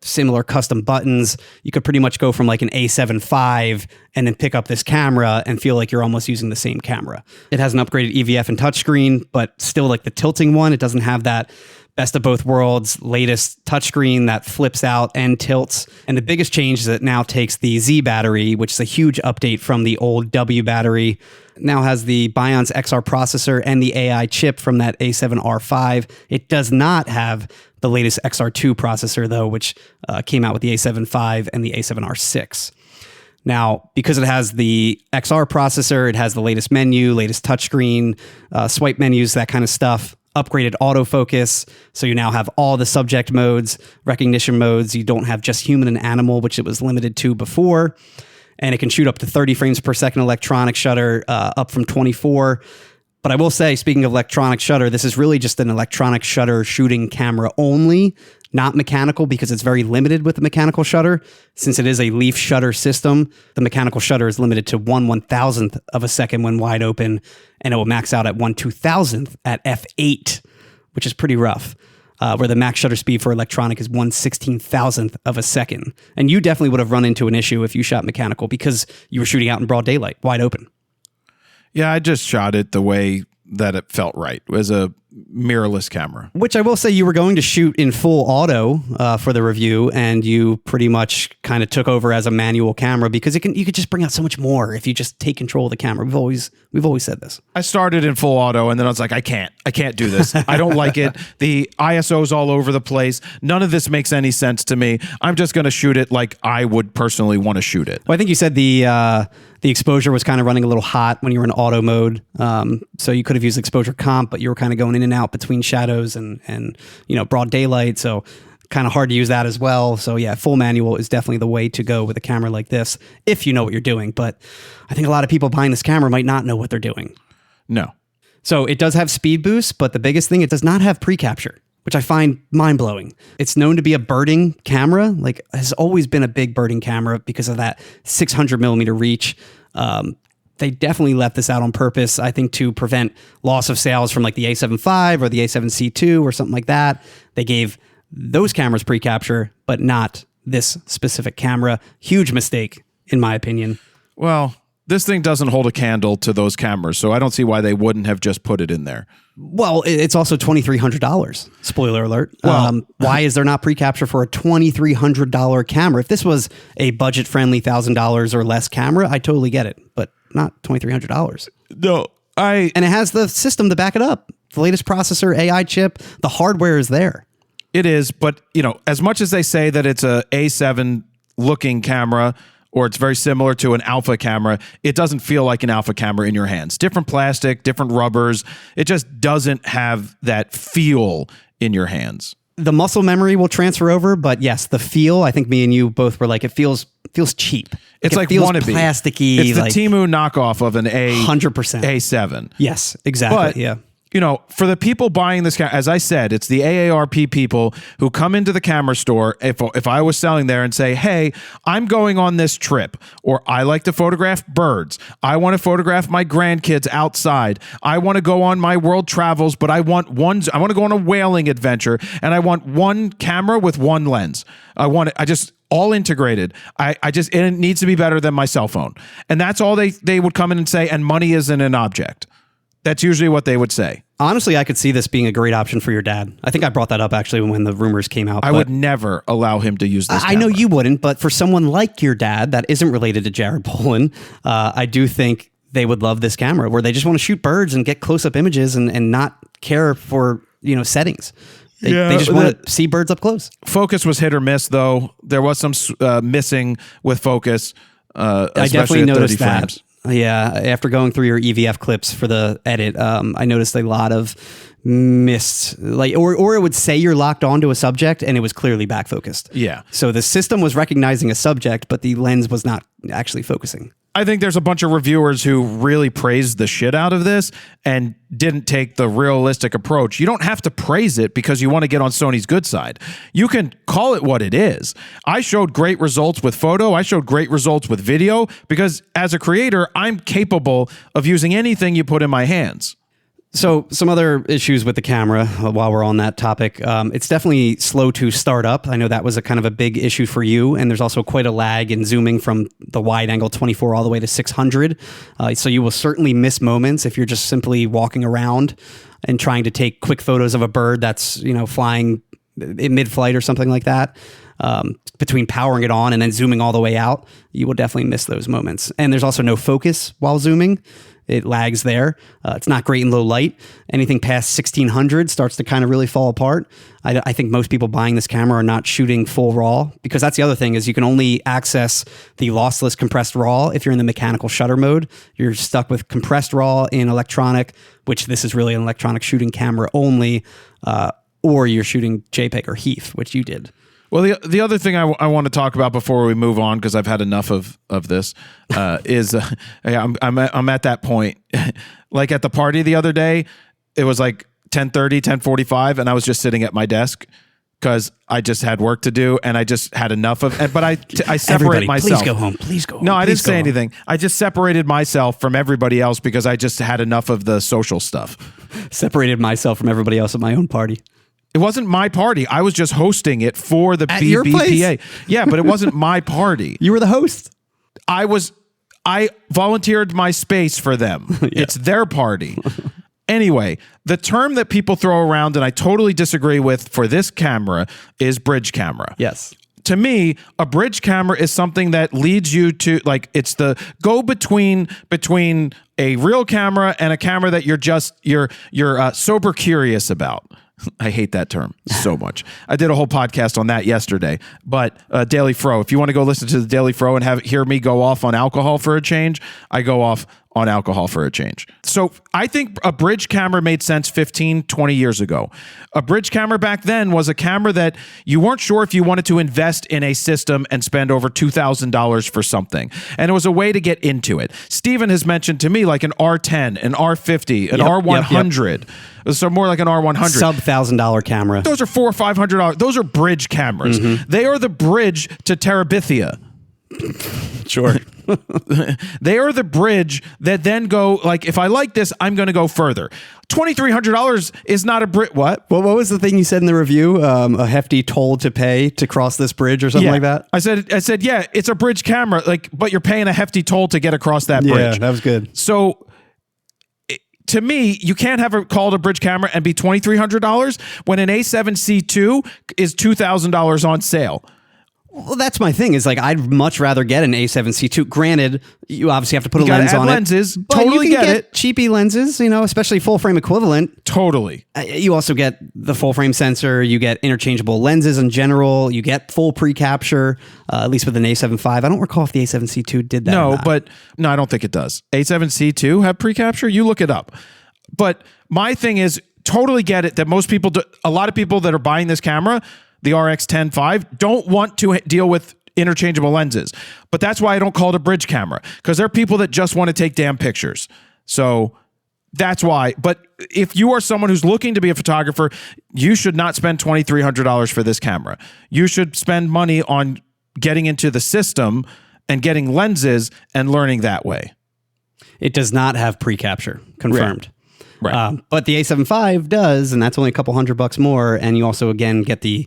similar custom buttons. You could pretty much go from like an A7 V and then pick up this camera and feel like you're almost using the same camera. It has an upgraded EVF and touchscreen, but still like the tilting one. It doesn't have that best of both worlds latest touchscreen that flips out and tilts. And the biggest change is it now takes the Z battery, which is a huge update from the old W battery. It now has the Bion's XR processor and the AI chip from that A7R5. It does not have the latest XR2 processor, though, which came out with the A7 V and the A7R6. Now, because it has the XR processor, it has the latest menu, latest touchscreen, swipe menus, that kind of stuff, upgraded autofocus. So you now have all the subject modes, recognition modes. You don't have just human and animal, which it was limited to before. And it can shoot up to 30 frames per second electronic shutter, up from 24. But I will say, speaking of electronic shutter, this is really just an electronic shutter shooting camera only, not mechanical, because it's very limited with the mechanical shutter. Since it is a leaf shutter system, the mechanical shutter is limited to 1/1000th of a second when wide open, and it will max out at 1/2000th at f8, which is pretty rough. Where the max shutter speed for electronic is 1/16,000th of a second. And you definitely would have run into an issue if you shot mechanical because you were shooting out in broad daylight, wide open. Yeah, I just shot it the way that it felt right. It was a mirrorless camera. Which I will say, you were going to shoot in full auto for the review, and you pretty much kind of took over as a manual camera because you could just bring out so much more if you just take control of the camera. We've always said this. I started in full auto, and then I was like, I can't do this. I don't like it. The ISO's all over the place. None of this makes any sense to me. I'm just going to shoot it like I would personally want to shoot it. Well, I think you said the exposure was kind of running a little hot when you were in auto mode. So you could have used exposure comp, but you were kind of going in and out between shadows and broad daylight. So kind of hard to use that as well. So yeah, full manual is definitely the way to go with a camera like this, if you know what you're doing. But I think a lot of people buying this camera might not know what they're doing. No. So it does have speed boost, but the biggest thing, it does not have pre-capture, which I find mind-blowing. It's known to be a birding camera, like has always been a big birding camera because of that 600 millimeter reach. They definitely left this out on purpose, I think, to prevent loss of sales from like the A7 V or the A7C2 or something like that. They gave those cameras pre-capture, but not this specific camera. Huge mistake, in my opinion. Well, This thing doesn't hold a candle to those cameras, so I don't see why they wouldn't have just put it in there. Well, it's also $2,300. Spoiler alert. Well, why is there not pre-capture for a $2,300 camera? If this was a budget-friendly $1,000 or less camera, I totally get it, but not $2,300. No, and it has the system to back it up. The latest processor, AI chip, the hardware is there. It is, but as much as they say that it's a A7 looking camera, or it's very similar to an alpha camera, it doesn't feel like an alpha camera in your hands. Different plastic, different rubbers. It just doesn't have that feel in your hands. The muscle memory will transfer over, but yes, the feel, I think me and you both were like, it feels cheap. It's like feels wannabe. Plasticky. It's the Temu knockoff of an 100%. A7. Yes, exactly. But, yeah. For the people buying this camera, as I said, it's the AARP people who come into the camera store. If I was selling there and say, hey, I'm going on this trip, or I like to photograph birds. I want to photograph my grandkids outside. I want to go on my world travels, but I want to go on a whaling adventure, and I want one camera with one lens. I just all integrated. And it needs to be better than my cell phone. And that's all they would come in and say, and money isn't an object. That's usually what they would say. Honestly, I could see this being a great option for your dad. I think I brought that up actually when the rumors came out. I would never allow him to use this camera. I know you wouldn't, but for someone like your dad that isn't related to Jared Polin, I do think they would love this camera where they just want to shoot birds and get close-up images and not care for settings. They just want to see birds up close. Focus was hit or miss, though. There was some missing with focus, I definitely noticed that. Frames. Yeah, after going through your EVF clips for the edit, I noticed a lot of missed, or it would say you're locked onto a subject and it was clearly back focused. Yeah. So the system was recognizing a subject, but the lens was not actually focusing. I think there's a bunch of reviewers who really praised the shit out of this and didn't take the realistic approach. You don't have to praise it because you want to get on Sony's good side. You can call it what it is. I showed great results with photo. I showed great results with video because as a creator, I'm capable of using anything you put in my hands. So some other issues with the camera while we're on that topic. It's definitely slow to start up. I know that was a kind of a big issue for you. And there's also quite a lag in zooming from the wide angle 24 all the way to 600. So you will certainly miss moments if you're just simply walking around and trying to take quick photos of a bird that's, flying in mid-flight or something like that. Between powering it on and then zooming all the way out, you will definitely miss those moments. And there's also no focus while zooming. It lags there. It's not great in low light. Anything past 1600 starts to kind of really fall apart. I think most people buying this camera are not shooting full RAW because that's the other thing is you can only access the lossless compressed RAW if you're in the mechanical shutter mode. You're stuck with compressed RAW in electronic, which this is really an electronic shooting camera only, or you're shooting JPEG or HEIF, which you did. Well, the other thing I want to talk about before we move on, because I've had enough of this, is I'm at that point. Like at the party the other day, it was like 10:30, 10:45, and I was just sitting at my desk because I just had work to do, and I just had enough of it. But I separate myself. Please go home. Please go home. No, I didn't say anything. I just separated myself from everybody else because I just had enough of the social stuff. Separated myself from everybody else at my own party. It wasn't my party. I was just hosting it for the your BBPA. Yeah, but it wasn't my party. You were the host. I volunteered my space for them. Yeah. It's their party. Anyway, the term that people throw around, and I totally disagree with for this camera, is bridge camera. Yes. To me, a bridge camera is something that leads you to, like, it's the go between a real camera and a camera that you're sober curious about. I hate that term so much. I did a whole podcast on that yesterday. But Daily Fro, if you want to go listen to the Daily Fro and hear me go off on alcohol for a change, I go off on alcohol for a change. So I think a bridge camera made sense 15, 20 years ago. A bridge camera back then was a camera that you weren't sure if you wanted to invest in a system and spend over $2,000 for something. And it was a way to get into it. Steven has mentioned to me like an R10, an R50, an R100. Yep. So more like an R100. Sub $1,000 camera. Those are $400 or $500. Those are bridge cameras. Mm-hmm. They are the bridge to Terabithia. Sure. They are the bridge that then go, like, if I like this, I'm going to go further. $2,300 is not a bridge. What? Well, what was the thing you said in the review? A hefty toll to pay to cross this bridge or something like that? I said, yeah, it's a bridge camera, like, but you're paying a hefty toll to get across that bridge. Yeah, that was good. So to me, you can't have it called a bridge camera and be $2,300 when an A7C II is $2,000 on sale. Well, that's my thing. Is like I'd much rather get an A7C II. Granted, you obviously have to put a lens on lenses. it. But totally you can get it. Cheapy lenses, especially full frame equivalent. Totally. You also get the full frame sensor. You get interchangeable lenses in general. You get full pre-capture, at least with an A7 V. I don't recall if the A7C II did that. No, I don't think it does. A7C II have pre-capture. You look it up. But my thing is, totally get it that most people, a lot of people that are buying this camera, the RX10 V, don't want to deal with interchangeable lenses. But that's why I don't call it a bridge camera, because there are people that just want to take damn pictures. So that's why. But if you are someone who's looking to be a photographer, you should not spend $2,300 for this camera. You should spend money on getting into the system and getting lenses and learning that way. It does not have pre-capture, confirmed. Right. But the A7 V does, and that's only a couple $100 more. And you also, again, get the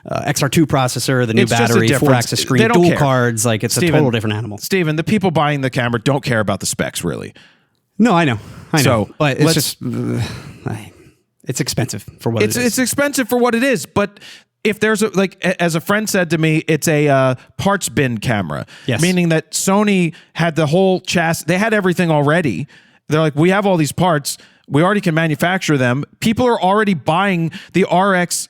XR2 processor, the new battery, 4-axis screen, dual cards. Like, it's a total different animal. Steven, the people buying the camera don't care about the specs, really. No, I know. So, but it's just, it's expensive for what it is. It's expensive for what it is. But if there's as a friend said to me, it's a parts bin camera. Yes. Meaning that Sony had the whole chassis. They had everything already. They're like, we have all these parts. We already can manufacture them. People are already buying the RX10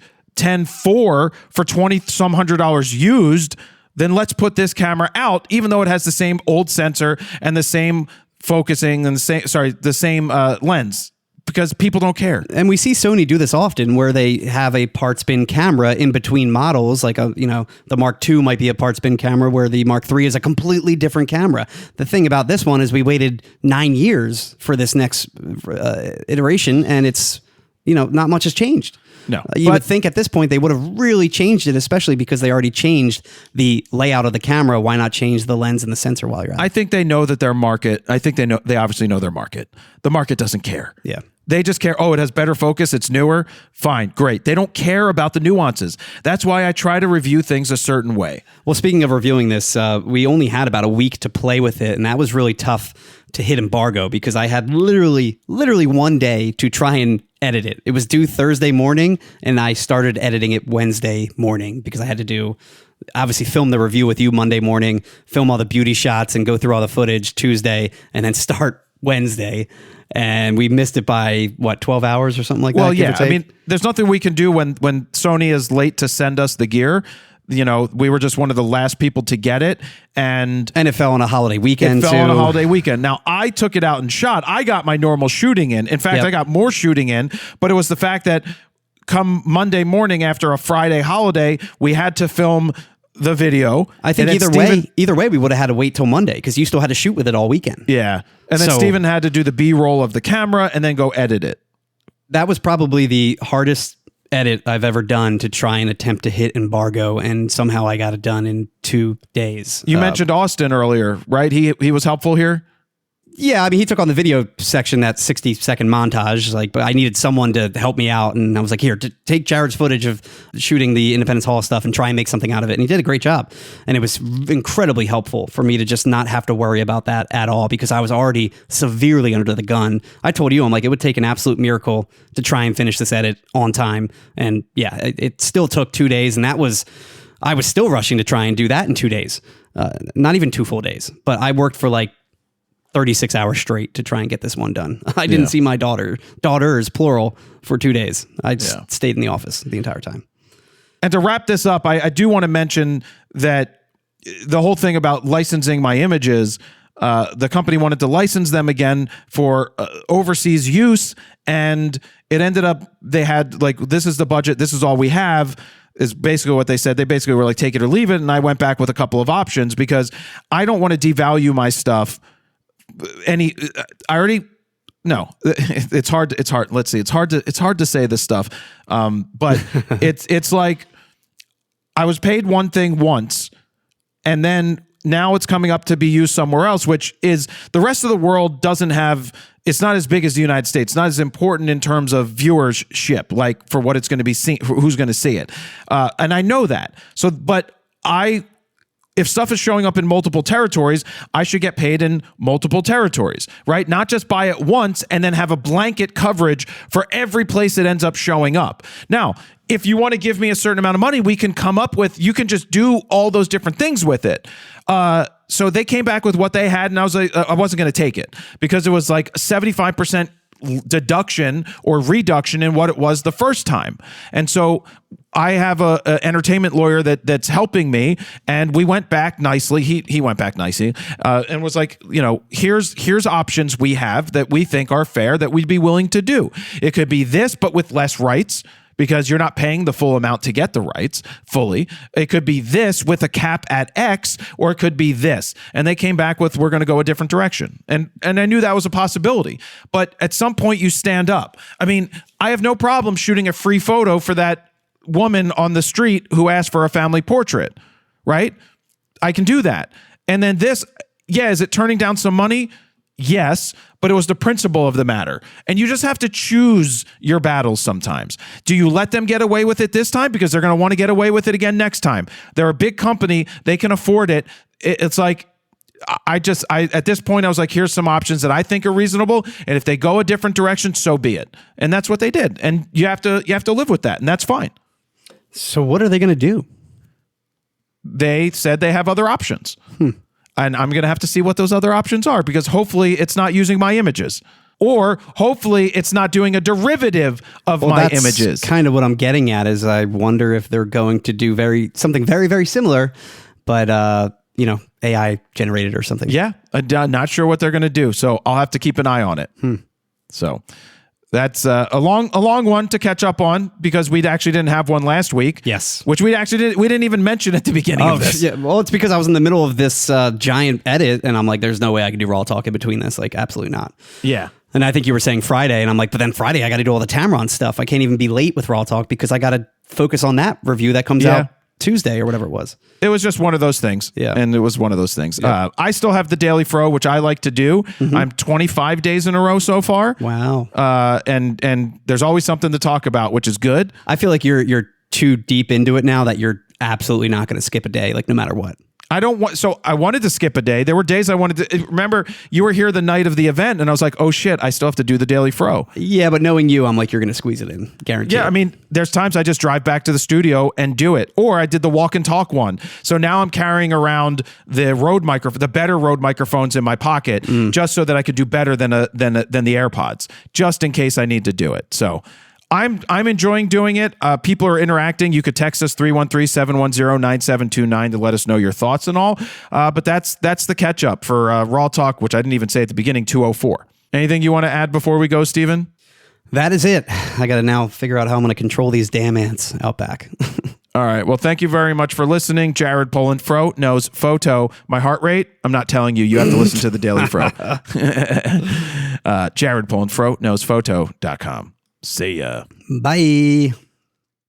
IV for $20-some hundred used. Then let's put this camera out, even though it has the same old sensor and the same focusing and the same lens, because people don't care. And we see Sony do this often, where they have a parts bin camera in between models. Like, the Mark II might be a parts bin camera, where the Mark III is a completely different camera. The thing about this one is we waited 9 years for this next iteration, and it's, not much has changed. No. You would think at this point they would have really changed it, especially because they already changed the layout of the camera. Why not change the lens and the sensor while you're at it? I think they know that their market, they obviously know their market. The market doesn't care. Yeah. They just care, it has better focus, it's newer. Fine, great. They don't care about the nuances. That's why I try to review things a certain way. Well, speaking of reviewing this, we only had about a week to play with it, and that was really tough to hit embargo because I had literally 1 day to try and edit it. It was due Thursday morning, and I started editing it Wednesday morning because I had to obviously film the review with you Monday morning, film all the beauty shots and go through all the footage Tuesday, and then start Wednesday. And we missed it by 12 hours or something like that. Well, yeah. I mean, there's nothing we can do when Sony is late to send us the gear. We were just one of the last people to get it, and it fell on a holiday weekend. Now, I took it out and shot. I got my normal shooting in. In fact, I got more shooting in, but it was the fact that come Monday morning after a Friday holiday, we had to film the video. I think either way, we would have had to wait till Monday because you still had to shoot with it all weekend. Yeah. And then Steven had to do the B-roll of the camera and then go edit it. That was probably the hardest edit I've ever done to try and attempt to hit embargo, and somehow I got it done in 2 days. You mentioned Austin earlier, right? He was helpful here? Yeah, I mean, he took on the video section, that 60-second montage, but I needed someone to help me out, and I was like, here, take Jared's footage of shooting the Independence Hall stuff and try and make something out of it, and he did a great job, and it was incredibly helpful for me to just not have to worry about that at all, because I was already severely under the gun. I told you, I'm like, it would take an absolute miracle to try and finish this edit on time, and yeah, it still took 2 days, and I was still rushing to try and do that in 2 days, not even 2 full days, but I worked for 36 hours straight to try and get this one done. I didn't see my daughters plural, for 2 days. I just stayed in the office the entire time. And to wrap this up, I do want to mention that the whole thing about licensing my images, the company wanted to license them again for overseas use, and it ended up they had this is the budget, this is all we have, is basically what they said. They basically were like, take it or leave it, and I went back with a couple of options because I don't want to devalue my stuff. It's hard. Let's see. It's hard to say this stuff. But it's like I was paid one thing once, and then now it's coming up to be used somewhere else, which is the rest of the world doesn't have. It's not as big as the United States. Not as important in terms of viewership, like for what it's going to be seen, for who's going to see it. And I know that. So, but if stuff is showing up in multiple territories, I should get paid in multiple territories, right? Not just buy it once and then have a blanket coverage for every place it ends up showing up. Now, if you want to give me a certain amount of money, we can come up with, you can just do all those different things with it. So they came back with what they had, and I was like, I wasn't going to take it because it was like 75% deduction or reduction in what it was the first time. And so I have a entertainment lawyer that's helping me, and we went back nicely. He went back nicely and was like, here's options we have that we think are fair that we'd be willing to do. It could be this, but with less rights, because you're not paying the full amount to get the rights fully. It could be this with a cap at X, or it could be this. And they came back with, we're going to go a different direction. And I knew that was a possibility. But at some point you stand up. I mean, I have no problem shooting a free photo for that woman on the street who asked for a family portrait, right? I can do that. And then this, is it turning down some money? Yes, but it was the principle of the matter. And you just have to choose your battles sometimes. Do you let them get away with it this time? Because they're going to want to get away with it again next time. They're a big company. They can afford it. It's like, I at this point, I was like, here's some options that I think are reasonable. And if they go a different direction, so be it. And that's what they did. And you have to live with that. And that's fine. So what are they going to do? They said they have other options. And I'm going to have to see what those other options are, because hopefully it's not using my images, or hopefully it's not doing a derivative of my images. Kind of what I'm getting at is I wonder if they're going to do something very, very similar, but AI generated or something. Yeah. I'm not sure what they're going to do. So I'll have to keep an eye on it. So that's a long one to catch up on, because we actually didn't have one last week. Yes. Which we didn't even mention at the beginning of this. Yeah. Well, it's because I was in the middle of this giant edit, and I'm like, there's no way I can do RAWtalk in between this. Like, absolutely not. Yeah. And I think you were saying Friday, and I'm like, but then Friday I got to do all the Tamron stuff. I can't even be late with RAWtalk because I got to focus on that review that comes out Tuesday or whatever it was. It was just one of those things. Yeah. And it was one of those things. Yeah. I still have the daily fro, which I like to do. I'm 25 days in a row so far. Wow. And there's always something to talk about, which is good. I feel like you're too deep into it now that you're absolutely not going to skip a day, like no matter what. I wanted to skip a day. There were days I wanted to, remember you were here the night of the event, and I was like, oh shit, I still have to do the daily fro. Yeah, but knowing you, I'm like, you're going to squeeze it in, guaranteed. Yeah, I mean, there's times I just drive back to the studio and do it. Or I did the walk and talk one. So now I'm carrying around the better Rode microphones in my pocket, just so that I could do better than the AirPods, just in case I need to do it. So I'm enjoying doing it. People are interacting. You could text us 313-710-9729 to let us know your thoughts and all. But that's the catch up for RAWtalk, which I didn't even say at the beginning, 204. Anything you want to add before we go, Steven? That is it. I got to now figure out how I'm going to control these damn ants out back. All right. Well, thank you very much for listening. Jared Polin Fro knows photo. My heart rate, I'm not telling you. You have to listen to the Daily Fro. Jared Polin Fro knows photo.com. See ya. Bye.